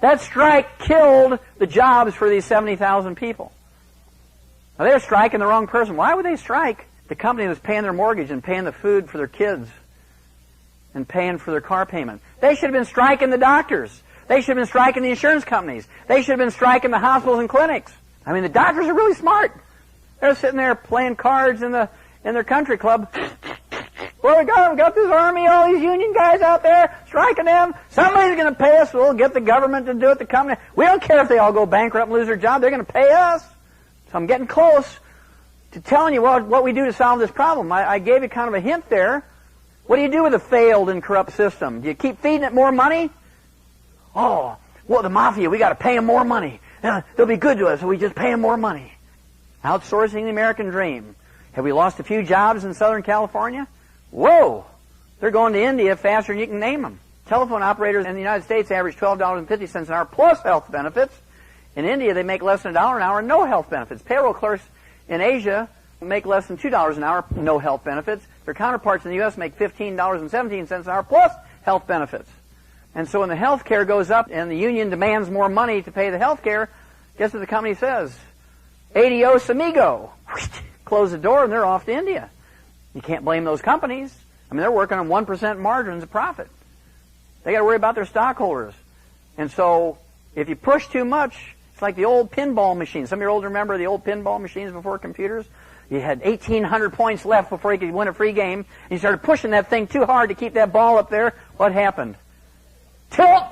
That strike killed the jobs for these 70,000 people. Now, they were striking the wrong person. Why would they strike? The company was paying their mortgage and paying the food for their kids and paying for their car payment. They should have been striking the doctors. They should have been striking the insurance companies. They should have been striking the hospitals and clinics. I mean, the doctors are really smart. They're sitting there playing cards in their country club. Well, we got this army, all these union guys out there, striking them. Somebody's going to pay us. We'll get the government to do it, the company. We don't care if they all go bankrupt and lose their job. They're going to pay us. So I'm getting close to telling you what we do to solve this problem. I gave you kind of a hint there. What do you do with a failed and corrupt system? Do you keep feeding it more money? Oh, well, the mafia, we got to pay them more money. They'll be good to us, so we just pay them more money. Outsourcing the American dream. Have we lost a few jobs in Southern California? Whoa! They're going to India faster than you can name them. Telephone operators in the United States average $12.50 an hour plus health benefits. In India, they make less than $1 an hour, no health benefits. Payroll clerks in Asia make less than $2 an hour, no health benefits. Their counterparts in the U.S. make $15.17 an hour plus health benefits. And so when the health care goes up and the union demands more money to pay the health care, guess what the company says? Adios, amigo. Close the door and they're off to India. You can't blame those companies. I mean, they're working on 1% margins of profit. They got to worry about their stockholders. And so if you push too much, it's like the old pinball machines. Some of you old remember the old pinball machines before computers? You had 1,800 points left before you could win a free game, and you started pushing that thing too hard to keep that ball up there. What happened? Tilt!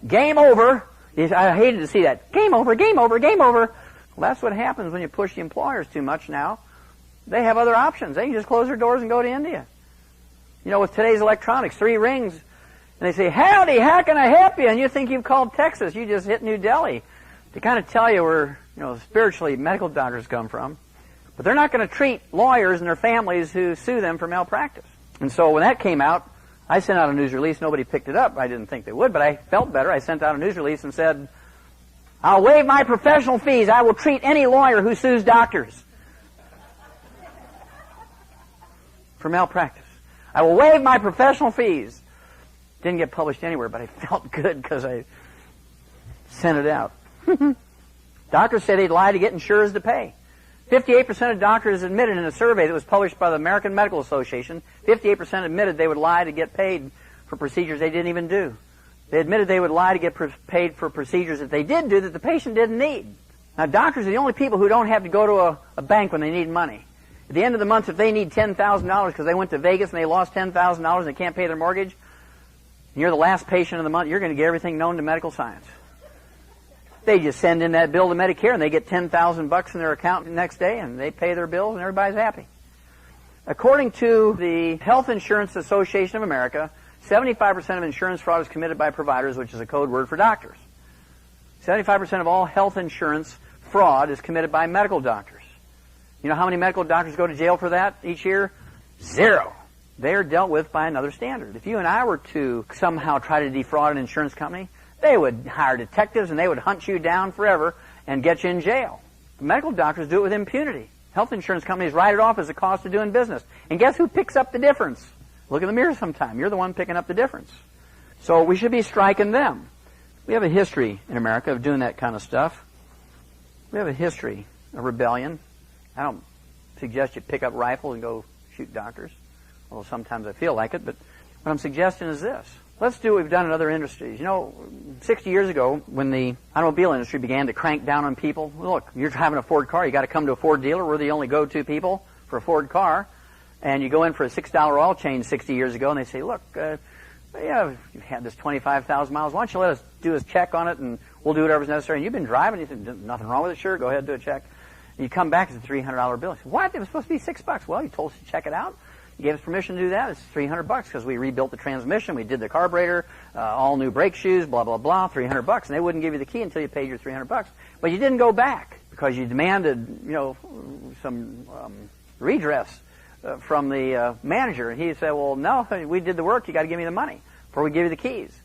Game over. I hated to see that. Game over, game over, game over. Well, that's what happens when you push the employers too much now. They have other options. They can just close their doors and go to India. You know, with today's electronics, 3 rings, and they say, howdy, how can I help you? And you think you've called Texas. You just hit New Delhi to kind of tell you where, spiritually medical doctors come from. But they're not going to treat lawyers and their families who sue them for malpractice. And so when that came out, I sent out a news release. Nobody picked it up. I didn't think they would, but I felt better. I sent out a news release and said, I'll waive my professional fees. I will treat any lawyer who sues doctors for malpractice. I will waive my professional fees. Didn't get published anywhere, but I felt good because I sent it out. Doctors said they'd lie to get insurers to pay. 58% of doctors admitted in a survey that was published by the American Medical Association, 58% admitted they would lie to get paid for procedures they didn't even do. They admitted they would lie to get paid for procedures that they did do that the patient didn't need. Now, doctors are the only people who don't have to go to a bank when they need money. At the end of the month, if they need $10,000 because they went to Vegas and they lost $10,000 and they can't pay their mortgage, and you're the last patient of the month, you're going to get everything known to medical science. They just send in that bill to Medicare and they get $10,000 in their account the next day and they pay their bills and everybody's happy. According to the Health Insurance Association of America, 75% of insurance fraud is committed by providers, which is a code word for doctors. 75% of all health insurance fraud is committed by medical doctors. You know how many medical doctors go to jail for that each year? 0. They are dealt with by another standard. If you and I were to somehow try to defraud an insurance company, they would hire detectives and they would hunt you down forever and get you in jail. The medical doctors do it with impunity. Health insurance companies write it off as a cost of doing business. And guess who picks up the difference? Look in the mirror sometime. You're the one picking up the difference. So we should be striking them. We have a history in America of doing that kind of stuff. We have a history of rebellion. I don't suggest you pick up rifles and go shoot doctors, although sometimes I feel like it. But what I'm suggesting is this. Let's do what we've done in other industries. 60 years ago, when the automobile industry began to crank down on people, look, you're having a Ford car, you got to come to a Ford dealer. We're the only go-to people for a Ford car. And you go in for a $6 oil change 60 years ago, and they say, look, you've had this 25,000 miles. Why don't you let us do a check on it, and we'll do whatever's necessary. And you've been driving. You said, nothing wrong with it. Sure, go ahead and do a check. And you come back, it's a $300 bill. You say, what? It was supposed to be $6. Well, you told us to check it out. You gave us permission to do that. It's $300 because we rebuilt the transmission, we did the carburetor, all new brake shoes, blah, blah, blah, $300. And they wouldn't give you the key until you paid your $300. But you didn't go back because you demanded, some redress from the manager. And he said, well, no, we did the work. You got to give me the money before we give you the keys.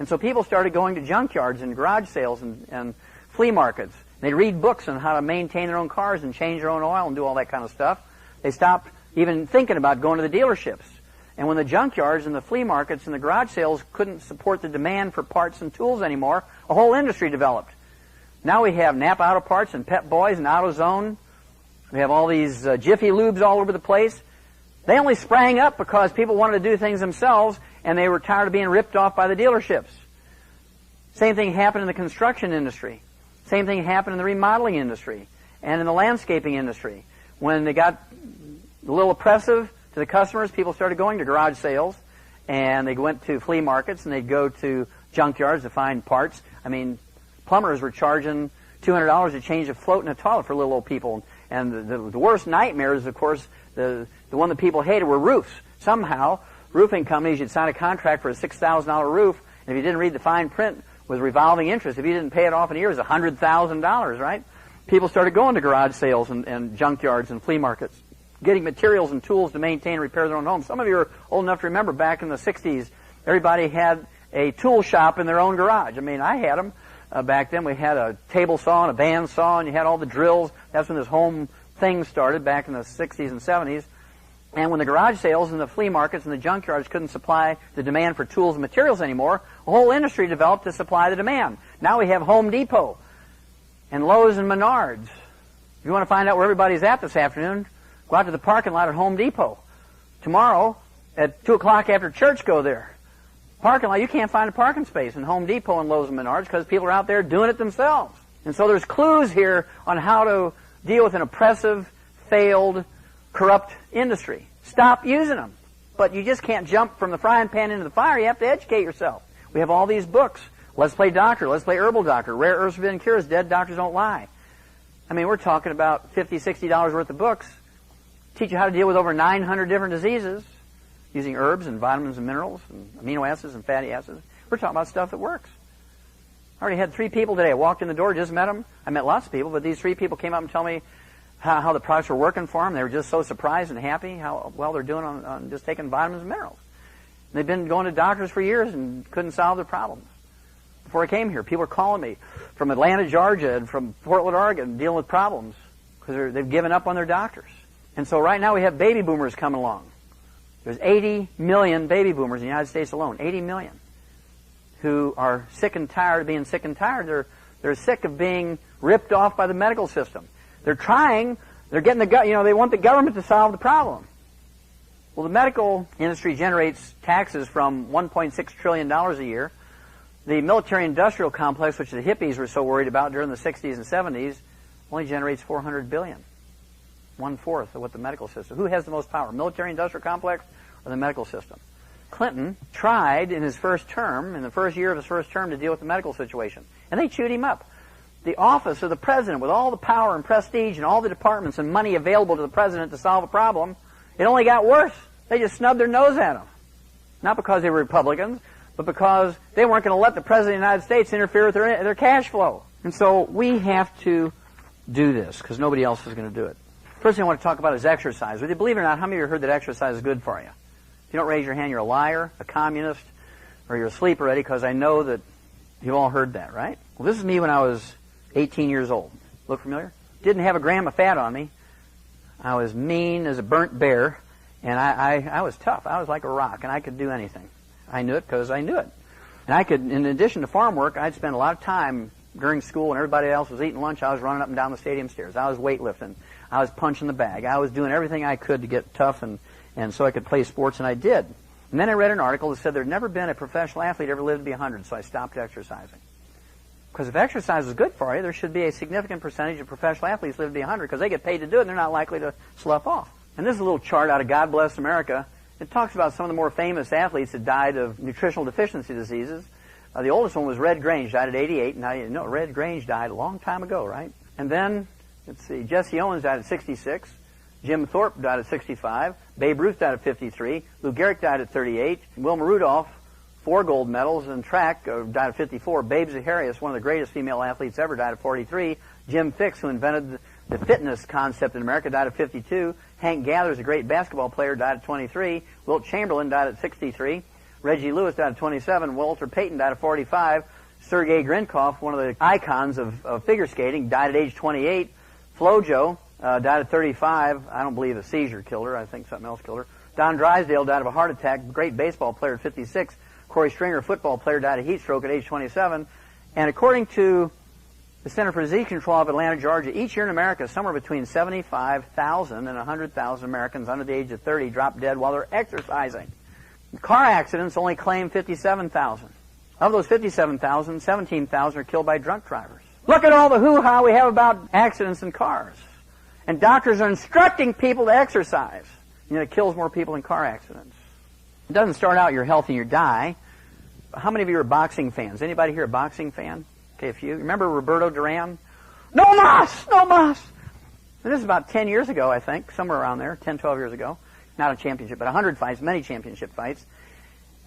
And so people started going to junkyards and garage sales and flea markets. They'd read books on how to maintain their own cars and change their own oil and do all that kind of stuff. They stopped even thinking about going to the dealerships. And when the junkyards and the flea markets and the garage sales couldn't support the demand for parts and tools anymore, a whole industry developed. Now we have Napa Auto Parts and Pep Boys and AutoZone. We have all these Jiffy Lubes all over the place. They only sprang up because people wanted to do things themselves and they were tired of being ripped off by the dealerships. Same thing happened in the construction industry. Same thing happened in the remodeling industry and in the landscaping industry. When they got a little oppressive to the customers, people started going to garage sales, and they went to flea markets, and they'd go to junkyards to find parts. I mean, plumbers were charging $200 to change a float in a toilet for little old people. And the worst nightmares, of course, the one that people hated were roofs. Somehow, roofing companies, you'd sign a contract for a $6,000 roof, and if you didn't read the fine print, with revolving interest, if you didn't pay it off in a year, it was $100,000, right? People started going to garage sales and junkyards and flea markets, getting materials and tools to maintain and repair their own homes. Some of you are old enough to remember back in the 60s, everybody had a tool shop in their own garage. I mean, I had them back then. We had a table saw and a band saw, and you had all the drills. That's when this home thing started back in the 60s and 70s. And when the garage sales and the flea markets and the junkyards couldn't supply the demand for tools and materials anymore, a whole industry developed to supply the demand. Now we have Home Depot and Lowe's and Menards. If you want to find out where everybody's at this afternoon, go out to the parking lot at Home Depot. Tomorrow, at 2 o'clock after church, go there. Parking lot, you can't find a parking space in Home Depot and Lowe's and Menards because people are out there doing it themselves. And so there's clues here on how to deal with an oppressive, failed, corrupt industry. Stop using them. But you just can't jump from the frying pan into the fire. You have to educate yourself. We have all these books. Let's Play Doctor, Let's Play Herbal Doctor, Rare Earths Forbidden Cures, Dead Doctors Don't Lie. I mean, we're talking about $50, $60 worth of books. Teach you how to deal with over 900 different diseases using herbs and vitamins and minerals and amino acids and fatty acids. We're talking about stuff that works. I already had 3 people today. I walked in the door, just met them. I met lots of people, but these 3 people came up and told me how the products were working for them. They were just so surprised and happy how well they're doing on just taking vitamins and minerals. And they've been going to doctors for years and couldn't solve their problems. Before I came here, people were calling me from Atlanta, Georgia, and from Portland, Oregon, dealing with problems because they've given up on their doctors. And so right now we have baby boomers coming along. There's 80 million baby boomers in the United States alone, 80 million, who are sick and tired of being sick and tired. They're sick of being ripped off by the medical system. They're getting they want the government to solve the problem. Well, the medical industry generates taxes from $1.6 trillion a year. The military-industrial complex, which the hippies were so worried about during the 60s and 70s, only generates $400 billion. 1/4 of what the medical system. Who has the most power, military-industrial complex or the medical system? Clinton tried in his first term, in the first year of his first term, to deal with the medical situation. And they chewed him up. The office of the president, with all the power and prestige and all the departments and money available to the president to solve a problem, it only got worse. They just snubbed their nose at him. Not because they were Republicans, but because they weren't going to let the President of the United States interfere with their cash flow. And so we have to do this, because nobody else is going to do it. First thing I want to talk about is exercise. Whether you believe it or not, how many of you have heard that exercise is good for you? If you don't raise your hand, you're a liar, a communist, or you're asleep already, because I know that you've all heard that, right? Well, this is me when I was 18 years old. Look familiar? Didn't have a gram of fat on me. I was mean as a burnt bear, and I was tough. I was like a rock, and I could do anything. I knew it because I knew it. And I could, in addition to farm work, I'd spend a lot of time during school when everybody else was eating lunch. I was running up and down the stadium stairs. I was weightlifting. I was punching the bag. I was doing everything I could to get tough and so I could play sports, and I did. And then I read an article that said there'd never been a professional athlete ever lived to be 100, so I stopped exercising. Because if exercise is good for you, there should be a significant percentage of professional athletes live to be 100 because they get paid to do it and they're not likely to slough off. And this is a little chart out of God Bless America. It talks about some of the more famous athletes that died of nutritional deficiency diseases. The oldest one was Red Grange, died at 88. Now, you know, Red Grange died a long time ago, right? And then, let's see, Jesse Owens died at 66. Jim Thorpe died at 65. Babe Ruth died at 53. Lou Gehrig died at 38. Wilma Rudolph, 4 gold medals in track, died at 54. Babe Zaharias, one of the greatest female athletes ever, died at 43. Jim Fixx, who invented the fitness concept in America, died at 52. Hank Gathers, a great basketball player, died at 23. Wilt Chamberlain died at 63. Reggie Lewis died at 27. Walter Payton died at 45. Sergei Grinkov, one of the icons of figure skating, died at age 28. Flojo died at 35. I don't believe a seizure killed her. I think something else killed her. Don Drysdale died of a heart attack. Great baseball player at 56. Corey Stringer, a football player, died of heat stroke at age 27. And according to the Center for Disease Control of Atlanta, Georgia, each year in America, somewhere between 75,000 and 100,000 Americans under the age of 30 drop dead while they're exercising. Car accidents only claim 57,000. Of those 57,000, 17,000 are killed by drunk drivers. Look at all the hoo-ha we have about accidents in cars. And doctors are instructing people to exercise. And it kills more people in car accidents. It doesn't start out you're healthy, you die. How many of you are boxing fans? Anybody here a boxing fan? Okay, a few. Remember Roberto Duran? No mas! No mas! And this is about 10 years ago, I think, somewhere around there, 10, 12 years ago. Not a championship, but 100 fights, many championship fights.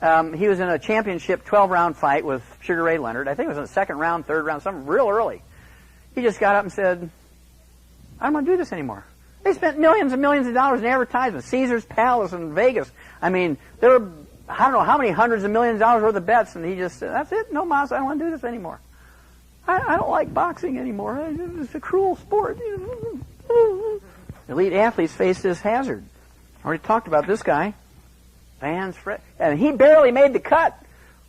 He was in a championship 12-round fight with Sugar Ray Leonard. I think it was in the second round, third round, something real early. He just got up and said, I don't want to do this anymore. They spent millions and millions of dollars in advertising. Caesar's Palace in Vegas. I mean, there were, I don't know how many hundreds of millions of dollars worth of bets, and he just said, that's it, no mas, I don't want to do this anymore. I don't like boxing anymore. It's a cruel sport. Elite athletes face this hazard. Already talked about this guy, Van Fred, and he barely made the cut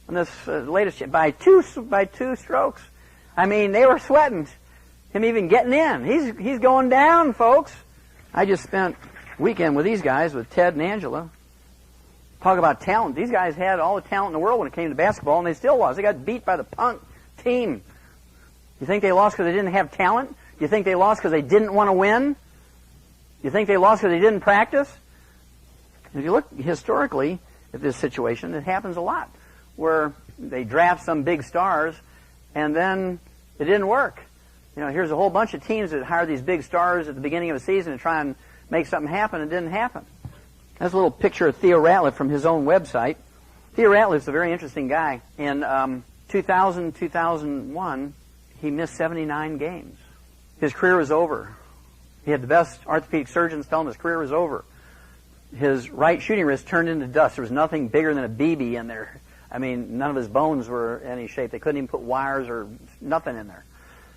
on this latest by two strokes. I mean, they were sweating him even getting in. He's going down, folks. I just spent a weekend with these guys, with Ted and Angela. Talk about talent. These guys had all the talent in the world when it came to basketball, and they still lost. They got beat by the punk team. You think they lost because they didn't have talent? You think they lost because they didn't want to win? You think they lost because they didn't practice? If you look historically at this situation, it happens a lot, where they draft some big stars, and then it didn't work. You know, here's a whole bunch of teams that hire these big stars at the beginning of a season to try and make something happen, and it didn't happen. That's a little picture of Theo Ratliff from his own website. Theo Ratliff's a very interesting guy. In 2000, 2001, he missed 79 games. His career was over. He had the best orthopedic surgeons tell him his career was over. His right shooting wrist turned into dust. There was nothing bigger than a BB in there. I mean, none of his bones were in any shape. They couldn't even put wires or nothing in there.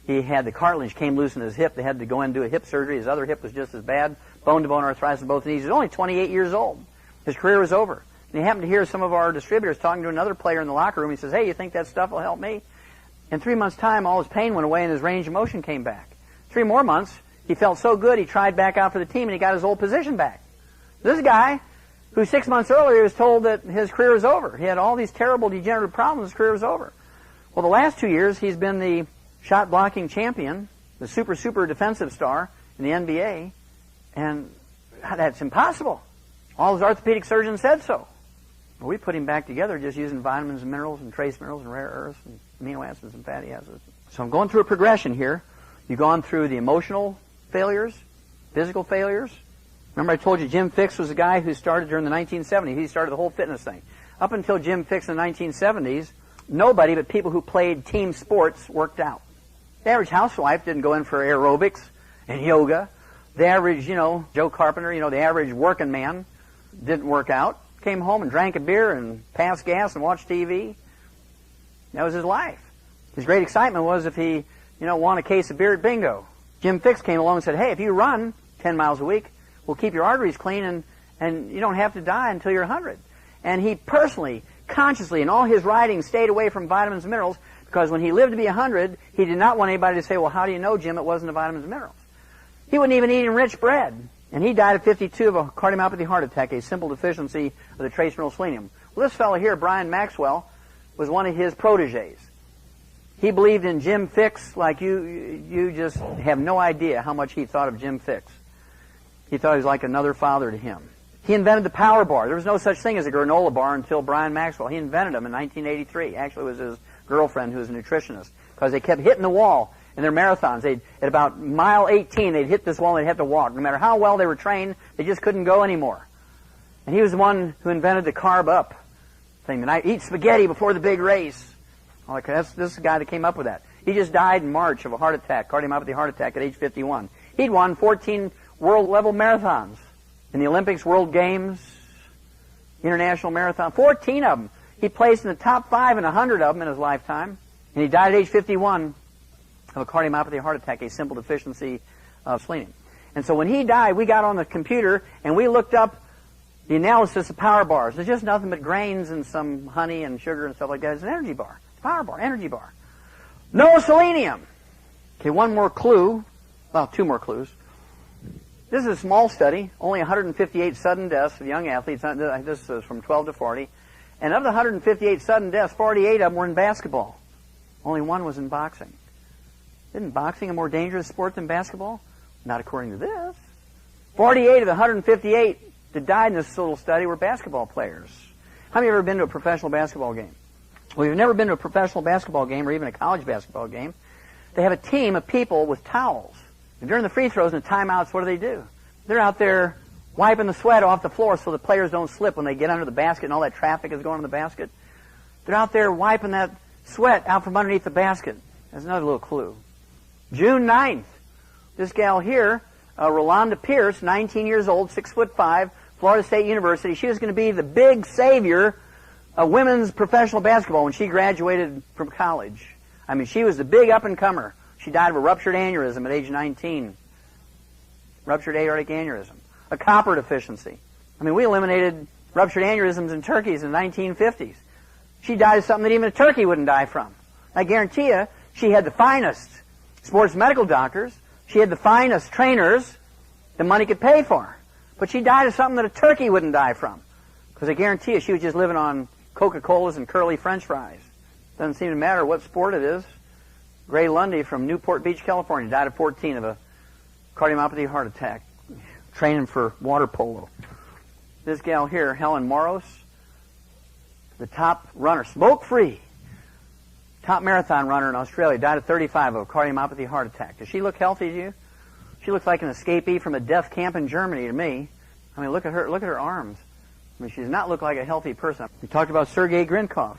He had the cartilage came loose in his hip. They had to go in and do a hip surgery. His other hip was just as bad. Bone-to-bone arthritis in both knees. He was only 28 years old. His career was over. And he happened to hear some of our distributors talking to another player in the locker room. He says, hey, you think that stuff will help me? In 3 months' time, all his pain went away and his range of motion came back. 3 more months, he felt so good, he tried back out for the team and he got his old position back. This guy, who 6 months earlier was told that his career was over. He had all these terrible degenerative problems, his career was over. Well, the last 2 years, he's been the shot blocking champion, the super defensive star in the NBA, and that's impossible. All his orthopedic surgeons said so. But we put him back together just using vitamins and minerals and trace minerals and rare earths and amino acids and fatty acids. So I'm going through a progression here. You've gone through the emotional failures, physical failures. Remember I told you Jim Fixx was a guy who started during the 1970s. He started the whole fitness thing. Up until Jim Fixx in the 1970s, nobody but people who played team sports worked out. The average housewife didn't go in for aerobics and yoga. The average, Joe Carpenter, the average working man didn't work out. Came home and drank a beer and passed gas and watched TV. That was his life. His great excitement was if he, won a case of beer at bingo. Jim Fixx came along and said, hey, if you run 10 miles a week, we'll keep your arteries clean and you don't have to die until you're 100. And he personally, consciously, in all his writings, stayed away from vitamins and minerals because when he lived to be 100, he did not want anybody to say, well, how do you know, Jim, it wasn't the vitamins and minerals? He wasn't even eating rich bread. And he died at 52 of a cardiomyopathy heart attack, a simple deficiency of the trace mineral selenium. Well, this fellow here, Brian Maxwell, was one of his proteges. He believed in Jim Fixx like you just have no idea how much he thought of Jim Fixx. He thought he was like another father to him. He invented the power bar. There was no such thing as a granola bar until Brian Maxwell. He invented them in 1983. Actually, it was his girlfriend who was a nutritionist because they kept hitting the wall in their marathons. At about mile 18, they'd hit this wall and they'd have to walk. No matter how well they were trained, they just couldn't go anymore. And he was the one who invented the carb up thing. The night, eat spaghetti before the big race. This is the guy that came up with that. He just died in March of a heart attack, cardiomyopathy heart attack at age 51. He'd won 14 world-level marathons in the Olympics, World Games, International Marathon, 14 of them. He placed in the top 5 in 100 of them in his lifetime. And he died at age 51 of a cardiomyopathy heart attack, a simple deficiency of selenium. And so when he died, we got on the computer and we looked up the analysis of power bars. It's just nothing but grains and some honey and sugar and stuff like that. It's an energy bar. It's a power bar, energy bar. No selenium. Okay, one more clue. Well, 2 more clues. This is a small study, only 158 sudden deaths of young athletes. This is from 12 to 40. And of the 158 sudden deaths, 48 of them were in basketball. Only 1 was in boxing. Isn't boxing a more dangerous sport than basketball? Not according to this. 48 of the 158 that died in this little study were basketball players. How many have ever been to a professional basketball game? Well, if you've never been to a professional basketball game or even a college basketball game, they have a team of people with towels. And during the free throws and the timeouts, what do? They're out there wiping the sweat off the floor so the players don't slip when they get under the basket and all that traffic is going in the basket. They're out there wiping that sweat out from underneath the basket. That's another little clue. June 9th, this gal here, Rolanda Pierce, 19 years old, 6'5", Florida State University. She was going to be the big savior of women's professional basketball when she graduated from college. I mean, she was the big up-and-comer. She died of a ruptured aneurysm at age 19. Ruptured aortic aneurysm. A copper deficiency. I mean, we eliminated ruptured aneurysms in turkeys in the 1950s. She died of something that even a turkey wouldn't die from. I guarantee you, she had the finest sports medical doctors. She had the finest trainers the money could pay for. But she died of something that a turkey wouldn't die from. Because I guarantee you, she was just living on Coca-Colas and curly French fries. Doesn't seem to matter what sport it is. Gray Lundy from Newport Beach, California, died at 14 of a cardiomyopathy heart attack, training for water polo. This gal here, Helen Moros, the top runner, smoke-free, top marathon runner in Australia, died at 35 of a cardiomyopathy heart attack. Does she look healthy to you? She looks like an escapee from a death camp in Germany to me. I mean, look at her arms. I mean, she does not look like a healthy person. We talked about Sergei Grinkov,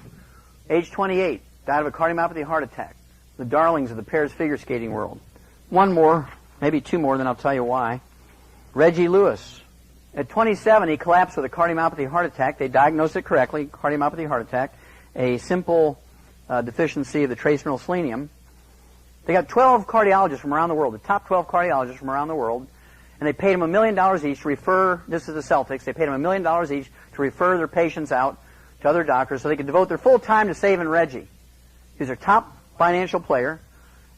age 28, died of a cardiomyopathy heart attack. The darlings of the pairs figure skating world. One more, maybe two more, then I'll tell you why. Reggie Lewis. At 27, he collapsed with a cardiomyopathy heart attack. They diagnosed it correctly, cardiomyopathy heart attack, a simple deficiency of the trace mineral selenium. They got 12 cardiologists from around the world, the top 12 cardiologists from around the world, and they paid them $1 million each to refer, this is the Celtics, they paid them $1 million each to refer their patients out to other doctors so they could devote their full time to saving Reggie. He's their top financial player,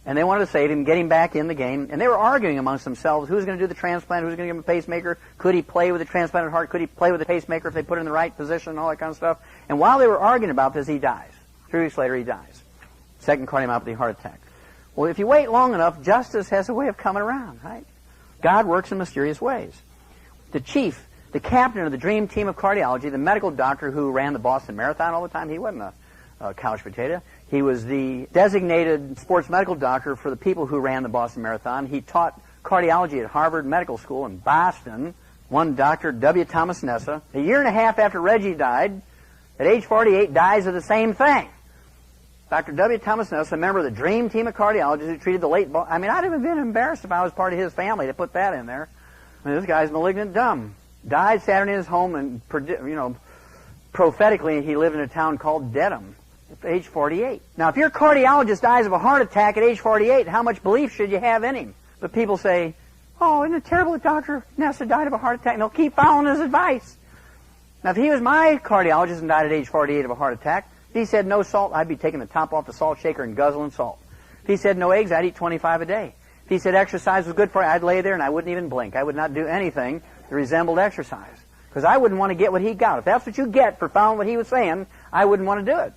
and they wanted to save him, get him back in the game, and they were arguing amongst themselves who's going to do the transplant, who's going to give him a pacemaker, could he play with a transplanted heart, could he play with a pacemaker if they put it in the right position, and all that kind of stuff. And while they were arguing about this, he dies. 3 weeks later, he dies. Second cardiomyopathy heart attack. Well, if you wait long enough, justice has a way of coming around, right? God works in mysterious ways. The chief, the captain of the dream team of cardiology, the medical doctor who ran the Boston Marathon all the time, he wasn't a couch potato. He was the designated sports medical doctor for the people who ran the Boston Marathon. He taught cardiology at Harvard Medical School in Boston. One Dr. W. Thomas Nessa, a year and a half after Reggie died, at age 48, dies of the same thing. Dr. W. Thomas Nessa, a member of the dream team of cardiologists who treated the late... I mean, I'd have been embarrassed if I was part of his family to put that in there. I mean, this guy's malignant dumb. Died Saturday in his home, and, prophetically, he lived in a town called Dedham at age 48. Now, if your cardiologist dies of a heart attack at age 48, how much belief should you have in him? But people say, oh, isn't it terrible that Dr. Nessa died of a heart attack? And they'll keep following his advice. Now, if he was my cardiologist and died at age 48 of a heart attack, if he said no salt, I'd be taking the top off the salt shaker and guzzling salt. If he said no eggs, I'd eat 25 a day. If he said exercise was good for you, I'd lay there and I wouldn't even blink. I would not do anything that resembled exercise. Because I wouldn't want to get what he got. If that's what you get for following what he was saying, I wouldn't want to do it.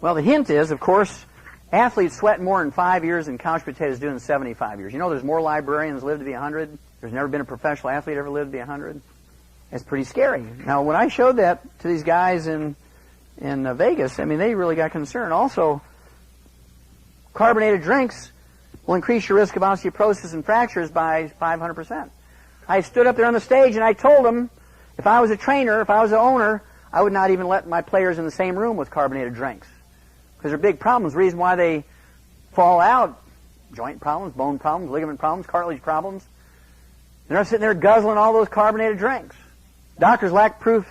Well, the hint is, of course, athletes sweat more in 5 years than couch potatoes do in 75 years. You know there's more librarians live to be 100? There's never been a professional athlete ever lived to be 100? It's pretty scary. Now, when I showed that to these guys in Vegas, I mean, they really got concerned. Also, carbonated drinks will increase your risk of osteoporosis and fractures by 500%. I stood up there on the stage and I told them, if I was a trainer, if I was an owner, I would not even let my players in the same room with carbonated drinks. Because they're big problems. The reason why they fall out, joint problems, bone problems, ligament problems, cartilage problems. They're not sitting there guzzling all those carbonated drinks. Doctors lack proof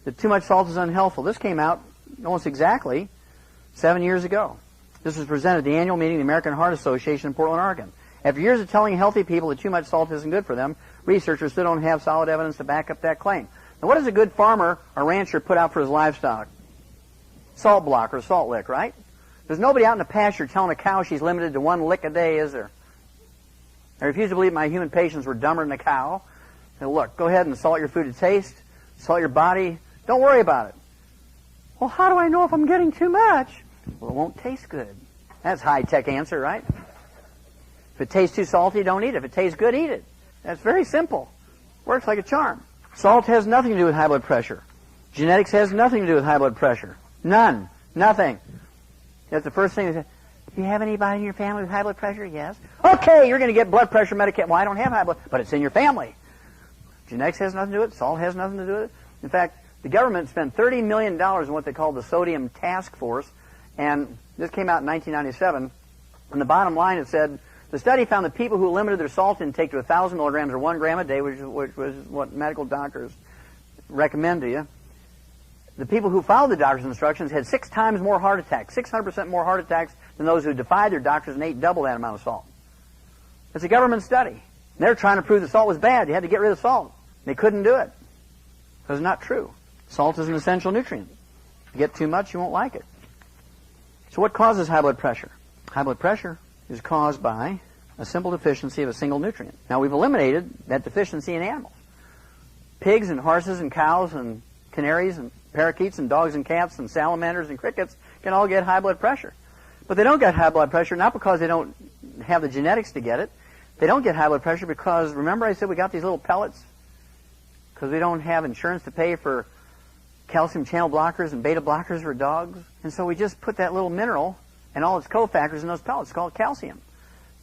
that too much salt is unhealthful. This came out almost exactly 7 years ago. This was presented at the annual meeting of the American Heart Association in Portland, Oregon. After years of telling healthy people that too much salt isn't good for them, researchers still don't have solid evidence to back up that claim. Now, what does a good farmer or rancher put out for his livestock? Salt block or salt lick, right? There's nobody out in the pasture telling a cow she's limited to 1 lick a day, is there? I refuse to believe my human patients were dumber than a cow. Now, look, go ahead and salt your food to taste, salt your body. Don't worry about it. Well, how do I know if I'm getting too much? Well, it won't taste good. That's a high-tech answer, right? If it tastes too salty, don't eat it. If it tastes good, eat it. That's very simple. Works like a charm. Salt has nothing to do with high blood pressure. Genetics has nothing to do with high blood pressure. None. Nothing. That's the first thing they say. Do you have anybody in your family with high blood pressure? Yes. Okay, you're going to get blood pressure medication. Well, I don't have high blood, but it's in your family. Genetics has nothing to do with it. Salt has nothing to do with it. In fact, the government spent $30 million in what they call the Sodium Task Force, and this came out in 1997. And the bottom line, it said, the study found that people who limited their salt intake to 1,000 milligrams or 1 gram a day, which was what medical doctors recommend to you, the people who followed the doctor's instructions had 6 times more heart attacks, 600% more heart attacks than those who defied their doctors and ate double that amount of salt. It's a government study. They're trying to prove the salt was bad. You had to get rid of salt. They couldn't do it. Because it's not true. Salt is an essential nutrient. If you get too much, you won't like it. So what causes high blood pressure? High blood pressure is caused by a simple deficiency of a single nutrient. Now, we've eliminated that deficiency in animals. Pigs and horses and cows and canaries and parakeets and dogs and cats and salamanders and crickets can all get high blood pressure. But they don't get high blood pressure not because they don't have the genetics to get it. They don't get high blood pressure because, remember I said we got these little pellets? Because we don't have insurance to pay for calcium channel blockers and beta blockers for dogs. And so we just put that little mineral and all its cofactors in those pellets called calcium.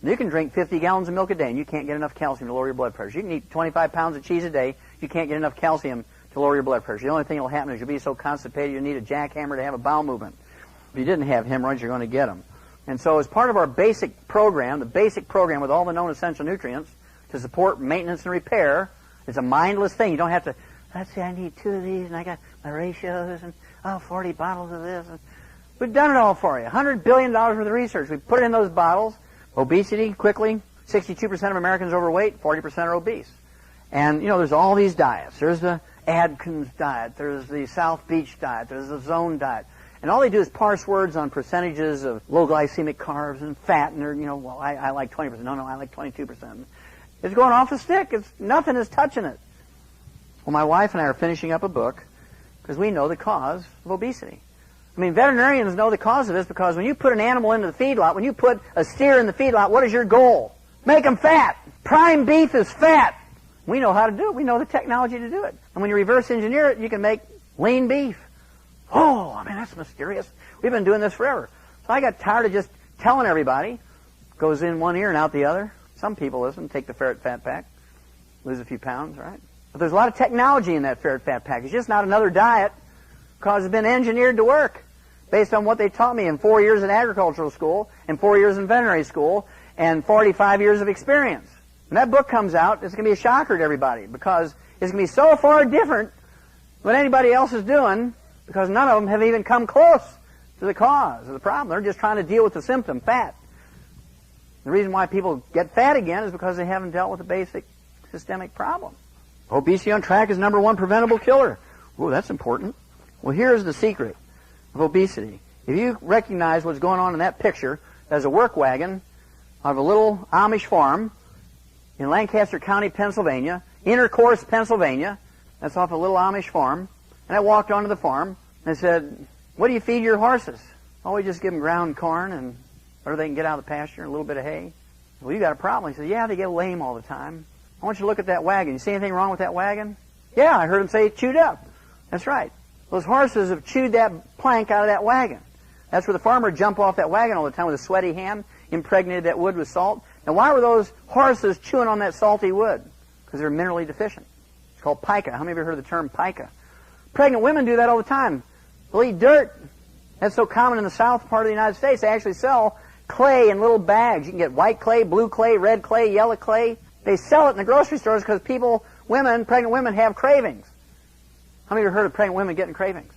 You can drink 50 gallons of milk a day and you can't get enough calcium to lower your blood pressure. You can eat 25 pounds of cheese a day. You can't get enough calcium to lower your blood pressure. The only thing that will happen is you'll be so constipated you'll need a jackhammer to have a bowel movement. If you didn't have hemorrhoids, you're going to get them. And so as part of our basic program, the basic program with all the known essential nutrients to support maintenance and repair, it's a mindless thing. You don't have to, let's see, I need 2 of these and I got my ratios and 40 bottles of this. And we've done it all for you. $100 billion worth of research. We put it in those bottles. Obesity, quickly, 62% of Americans are overweight, 40% are obese. And, there's all these diets. There's the Atkins diet. There's the South Beach diet. There's the Zone diet. And all they do is parse words on percentages of low glycemic carbs and fat. And they're, I like 20%. No, I like 22%. It's going off the stick. Nothing is touching it. Well, my wife and I are finishing up a book because we know the cause of obesity. Veterinarians know the cause of this because when you put an animal into the feedlot, when you put a steer in the feedlot, what is your goal? Make them fat. Prime beef is fat. We know how to do it. We know the technology to do it. And when you reverse engineer it, you can make lean beef. Oh, that's mysterious. We've been doing this forever. So I got tired of just telling everybody. Goes in one ear and out the other. Some people listen, take the ferret fat pack, lose a few pounds, right? But there's a lot of technology in that ferret fat pack. It's just not another diet because it's been engineered to work based on what they taught me in 4 years in agricultural school and 4 years in veterinary school and 45 years of experience. When that book comes out, it's going to be a shocker to everybody because it's going to be so far different than what anybody else is doing because none of them have even come close to the cause of the problem. They're just trying to deal with the symptom, fat. The reason why people get fat again is because they haven't dealt with the basic systemic problem. Obesity on track is #1 preventable killer. Ooh, that's important. Well, here's the secret of obesity. If you recognize what's going on in that picture, there's a work wagon of a little Amish farm in Lancaster County, Pennsylvania, Intercourse, Pennsylvania. That's off a little Amish farm. And I walked onto the farm and I said, what do you feed your horses? Oh, we just give them ground corn and or they can get out of the pasture and a little bit of hay. Well, you got a problem. He said, yeah, they get lame all the time. I want you to look at that wagon. You see anything wrong with that wagon? Yeah, I heard him say it chewed up. That's right. Those horses have chewed that plank out of that wagon. That's where the farmer would jump off that wagon all the time with a sweaty hand, impregnated that wood with salt. Now, why were those horses chewing on that salty wood? Because they're minerally deficient. It's called pica. How many of you have heard of the term pica? Pregnant women do that all the time. They'll eat dirt. That's so common in the south part of the United States. They actually sell clay in little bags. You can get white clay, blue clay, red clay, yellow clay. They sell it in the grocery stores because pregnant women have cravings. How many of you have heard of pregnant women getting cravings?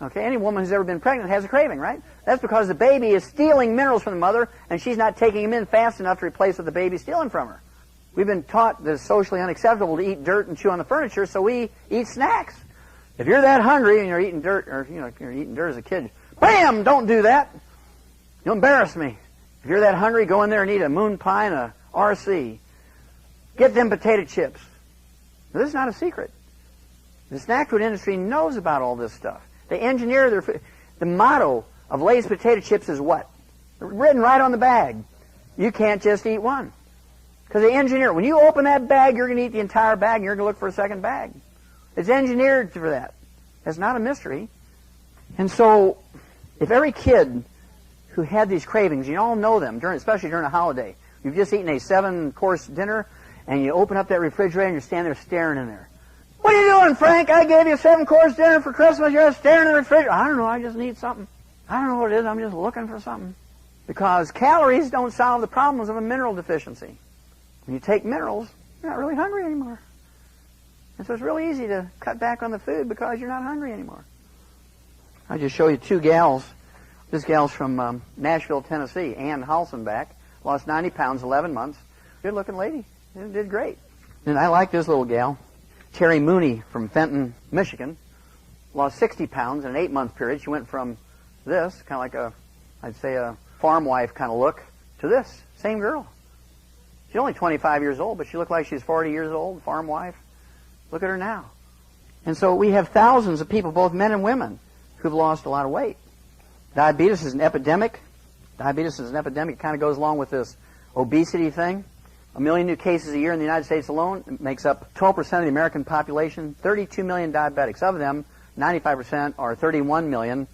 Okay, any woman who's ever been pregnant has a craving, right? That's because the baby is stealing minerals from the mother and she's not taking them in fast enough to replace what the baby's stealing from her. We've been taught that it's socially unacceptable to eat dirt and chew on the furniture, so we eat snacks. If you're that hungry and you're eating dirt, or you're eating dirt as a kid, bam! Don't do that. You'll embarrass me. If you're that hungry, go in there and eat a moon pie and a RC. Get them potato chips. Now, this is not a secret. The snack food industry knows about all this stuff. They engineer their food. The motto of Lay's potato chips is what? Written right on the bag. You can't just eat one. Because they engineer it. When you open that bag, you're going to eat the entire bag and you're going to look for a second bag. It's engineered for that. It's not a mystery. And so, if every kid who had these cravings, you all know them, especially during a holiday. You've just eaten a 7-course dinner and you open up that refrigerator and you're standing there staring in there. What are you doing, Frank? I gave you a 7-course dinner for Christmas. You're staring in the refrigerator. I don't know. I just need something. I don't know what it is. I'm just looking for something. Because calories don't solve the problems of a mineral deficiency. When you take minerals, you're not really hungry anymore. And so it's really easy to cut back on the food because you're not hungry anymore. I'll just show you 2 gals. This gal's from Nashville, Tennessee. Ann Halsenbach. Lost 90 pounds, 11 months. Good-looking lady. Did great. And I like this little gal. Terry Mooney from Fenton, Michigan, lost 60 pounds in an 8-month period. She went from this, kind of like I'd say a farm wife kind of look, to this, same girl. She's only 25 years old, but she looked like she's 40 years old, farm wife. Look at her now. And so we have thousands of people, both men and women, who've lost a lot of weight. Diabetes is an epidemic. Diabetes is an epidemic. It kind of goes along with this obesity thing. 1 million new cases a year in the United States alone. It makes up 12% of the American population. 32 million diabetics. Of them, 95% or 31 million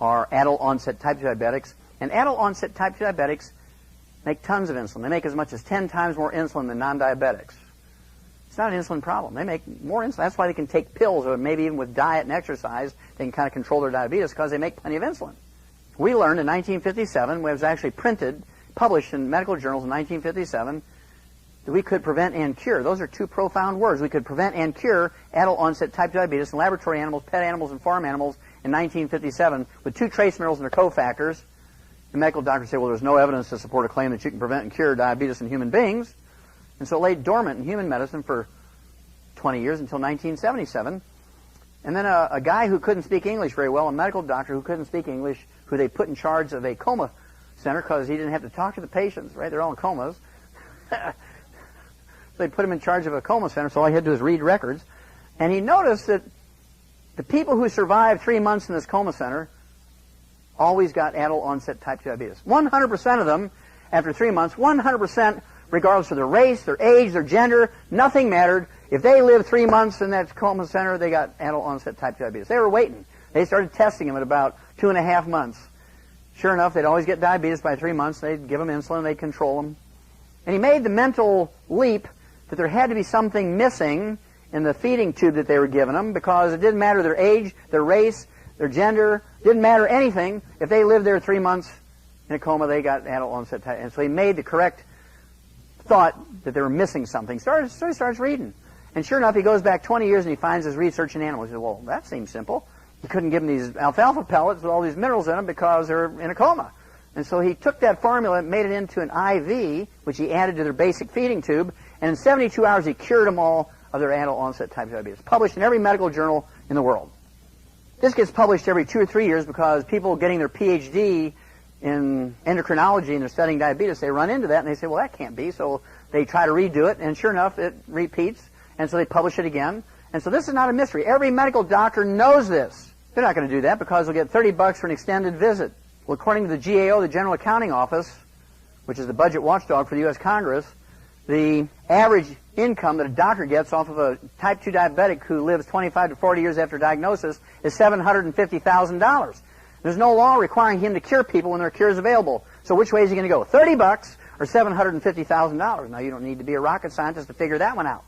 are adult-onset type 2 diabetics. And adult-onset type 2 diabetics make tons of insulin. They make as much as 10 times more insulin than non-diabetics. It's not an insulin problem. They make more insulin. That's why they can take pills, or maybe even with diet and exercise, they can kind of control their diabetes because they make plenty of insulin. We learned in 1957, when it was actually printed, published in medical journals in 1957, that we could prevent and cure. Those are two profound words. We could prevent and cure adult-onset type 2 diabetes in laboratory animals, pet animals, and farm animals in 1957 with 2 trace minerals and their cofactors. The medical doctors say, well, there's no evidence to support a claim that you can prevent and cure diabetes in human beings. And so it lay dormant in human medicine for 20 years until 1977. And then a guy who couldn't speak English very well, a medical doctor who couldn't speak English, who they put in charge of a coma center because he didn't have to talk to the patients, right? They're all in comas. They put him in charge of a coma center, so all he had to do was read records. And he noticed that the people who survived 3 months in this coma center always got adult-onset type 2 diabetes. 100% of them, after 3 months, 100%, regardless of their race, their age, their gender, nothing mattered. If they lived 3 months in that coma center, they got adult-onset type 2 diabetes. They were waiting. They started testing them at about 2.5 months. Sure enough, they'd always get diabetes by 3 months. They'd give them insulin. They'd control them. And he made the mental leap that there had to be something missing in the feeding tube that they were giving them, because it didn't matter their age, their race, their gender, didn't matter anything. If they lived there 3 months in a coma, they got adult-onset type. And so he made the correct thought that they were missing something. So he starts reading. And sure enough, he goes back 20 years and he finds his research in animals. He says, well, that seems simple. He couldn't give them these alfalfa pellets with all these minerals in them because they're in a coma. And so he took that formula and made it into an IV, which he added to their basic feeding tube, and in 72 hours he cured them all of their adult-onset type 2 diabetes. Published in every medical journal in the world. This gets published every 2 or 3 years because people getting their PhD in endocrinology and they're studying diabetes, they run into that and they say, well, that can't be. So they try to redo it, and sure enough, it repeats, and so they publish it again. And so this is not a mystery. Every medical doctor knows this. They're not going to do that because they'll get $30 for an extended visit. Well, according to the GAO, the General Accounting Office, which is the budget watchdog for the U.S. Congress, the average income that a doctor gets off of a type 2 diabetic who lives 25 to 40 years after diagnosis is $750,000. There's no law requiring him to cure people when there are cures available. So which way is he going to go, $30 or $750,000? Now, you don't need to be a rocket scientist to figure that one out.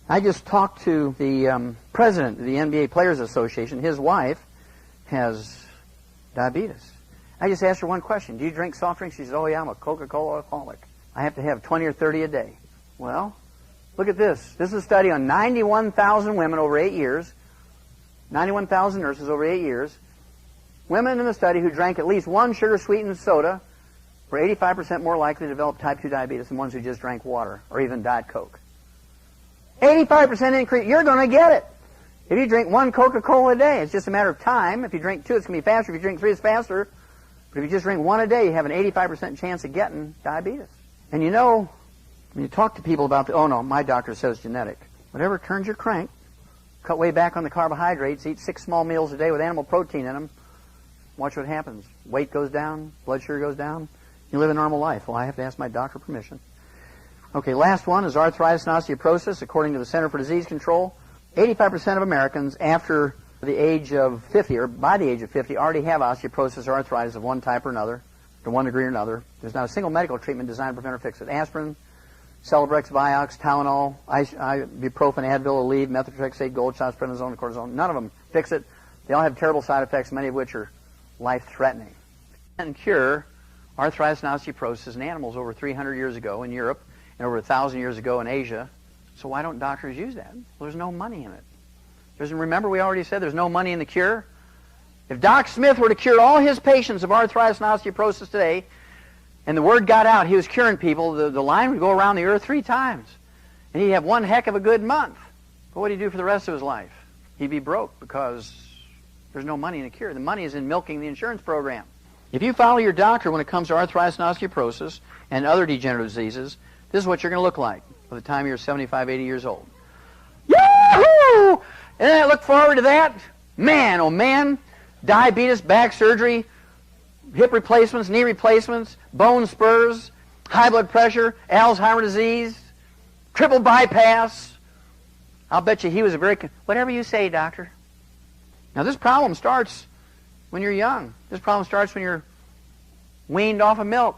I just talked to the president of the NBA Players Association. His wife has diabetes. I just asked her one question. Do you drink soft drinks? She said, oh, yeah, I'm a Coca-Cola alcoholic. I have to have 20 or 30 a day. Well, look at this. This is a study on 91,000 women over 8 years, 91,000 nurses over 8 years. Women in the study who drank at least one sugar-sweetened soda were 85% more likely to develop type 2 diabetes than ones who just drank water or even Diet Coke. 85% increase. You're going to get it. If you drink one Coca-Cola a day, it's just a matter of time. If you drink 2, it's going to be faster. If you drink 3, it's faster. But if you just drink 1 a day, you have an 85% chance of getting diabetes. And you know, when you talk to people about oh no, my doctor says genetic. Whatever turns your crank, cut way back on the carbohydrates, eat 6 small meals a day with animal protein in them, watch what happens. Weight goes down, blood sugar goes down, you live a normal life. Well, I have to ask my doctor permission. Okay, last one is arthritis and osteoporosis. According to the Center for Disease Control, 85% of Americans after the age of 50, or by the age of 50, already have osteoporosis or arthritis of one type or another, to one degree or another. There's not a single medical treatment designed to prevent or fix it. Aspirin, Celebrex, Vioxx, Tylenol, ibuprofen, Advil, Aleve, methotrexate, gold shots, prednisone, cortisone. None of them fix it. They all have terrible side effects, many of which are life-threatening. And cure arthritis and osteoporosis in animals over 300 years ago in Europe and over 1,000 years ago in Asia. So why don't doctors use that? Well, there's no money in it. Remember, we already said there's no money in the cure? If Doc Smith were to cure all his patients of arthritis and osteoporosis today, and the word got out, he was curing people, the line would go around the earth 3 times. And he'd have one heck of a good month. But what do you do for the rest of his life? He'd be broke because there's no money in a cure. The money is in milking the insurance program. If you follow your doctor when it comes to arthritis and osteoporosis and other degenerative diseases, this is what you're going to look like by the time you're 75, 80 years old. Yahoo! And then I look forward to that. Man, oh man, diabetes, back surgery, hip replacements, knee replacements, bone spurs, high blood pressure, Alzheimer's disease, triple bypass. I'll bet you he was a very... Whatever you say, doctor. Now this problem starts when you're young. This problem starts when you're weaned off of milk.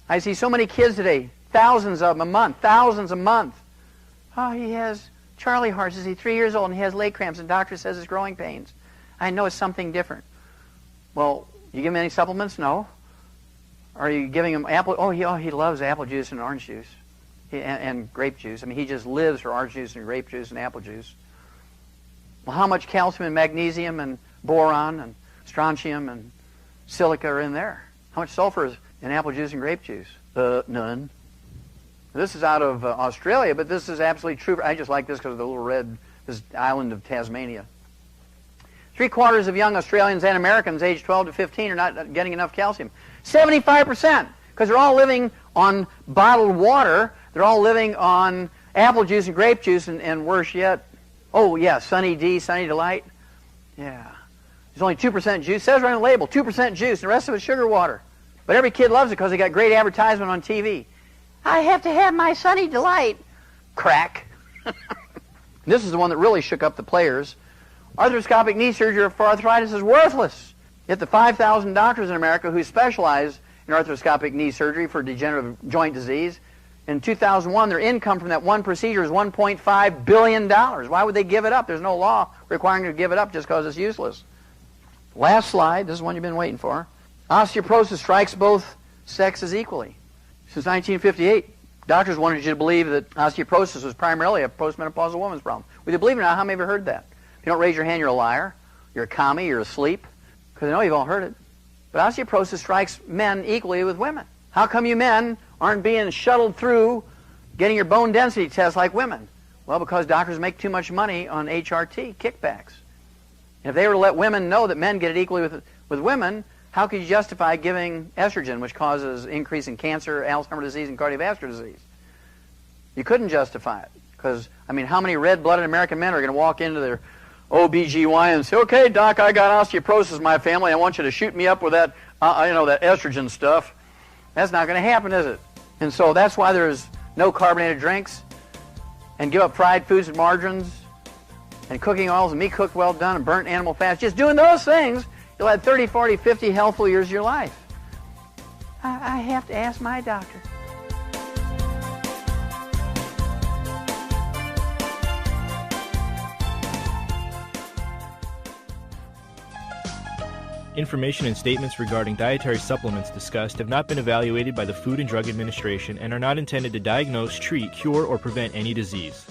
I see so many kids today, thousands of them a month, thousands a month. Oh, he has Charlie horse. Is he 3 years old and he has leg cramps and the doctor says it's growing pains. I know it's something different. Well, you give him any supplements? No. Are you giving him apple? Oh, he loves apple juice and orange juice and grape juice. I mean, he just lives for orange juice and grape juice and apple juice. Well, how much calcium and magnesium and boron and strontium and silica are in there? How much sulfur is in apple juice and grape juice? None. This is out of Australia, but this is absolutely true. I just like this because of the little red, this island of Tasmania. 3/4 of young Australians and Americans aged 12 to 15 are not getting enough calcium. 75%, because they're all living on bottled water. They're all living on apple juice and grape juice, and worse yet, oh yeah, Sunny D, Sunny Delight. Yeah. There's only 2% juice. It says right on the label, 2% juice, and the rest of it's sugar water. But every kid loves it because they got great advertisement on TV. I have to have my Sunny Delight. Crack. This is the one that really shook up the players. Arthroscopic knee surgery for arthritis is worthless. Yet the 5,000 doctors in America who specialize in arthroscopic knee surgery for degenerative joint disease, in 2001, their income from that one procedure is $1.5 billion. Why would they give it up? There's no law requiring them to give it up just because it's useless. Last slide. This is one you've been waiting for. Osteoporosis strikes both sexes equally. Since 1958, doctors wanted you to believe that osteoporosis was primarily a postmenopausal woman's problem. Whether you believe it or not, how many of you heard that? If you don't raise your hand, you're a liar. You're a commie. You're asleep. Because I know you've all heard it. But osteoporosis strikes men equally with women. How come you men aren't being shuttled through getting your bone density tests like women? Well, because doctors make too much money on HRT, kickbacks. And if they were to let women know that men get it equally with women, how could you justify giving estrogen, which causes increase in cancer, Alzheimer's disease, and cardiovascular disease? You couldn't justify it. Because, I mean, how many red-blooded American men are going to walk into their OBGYN and say, okay, doc, I got osteoporosis in my family. I want you to shoot me up with that, that estrogen stuff. That's not going to happen, is it? And so that's why there's no carbonated drinks, and give up fried foods and margarines, and cooking oils and meat cooked well done and burnt animal fats. Just doing those things, you'll have 30, 40, 50 healthful years of your life. I have to ask my doctor. Information and statements regarding dietary supplements discussed have not been evaluated by the Food and Drug Administration and are not intended to diagnose, treat, cure, or prevent any disease.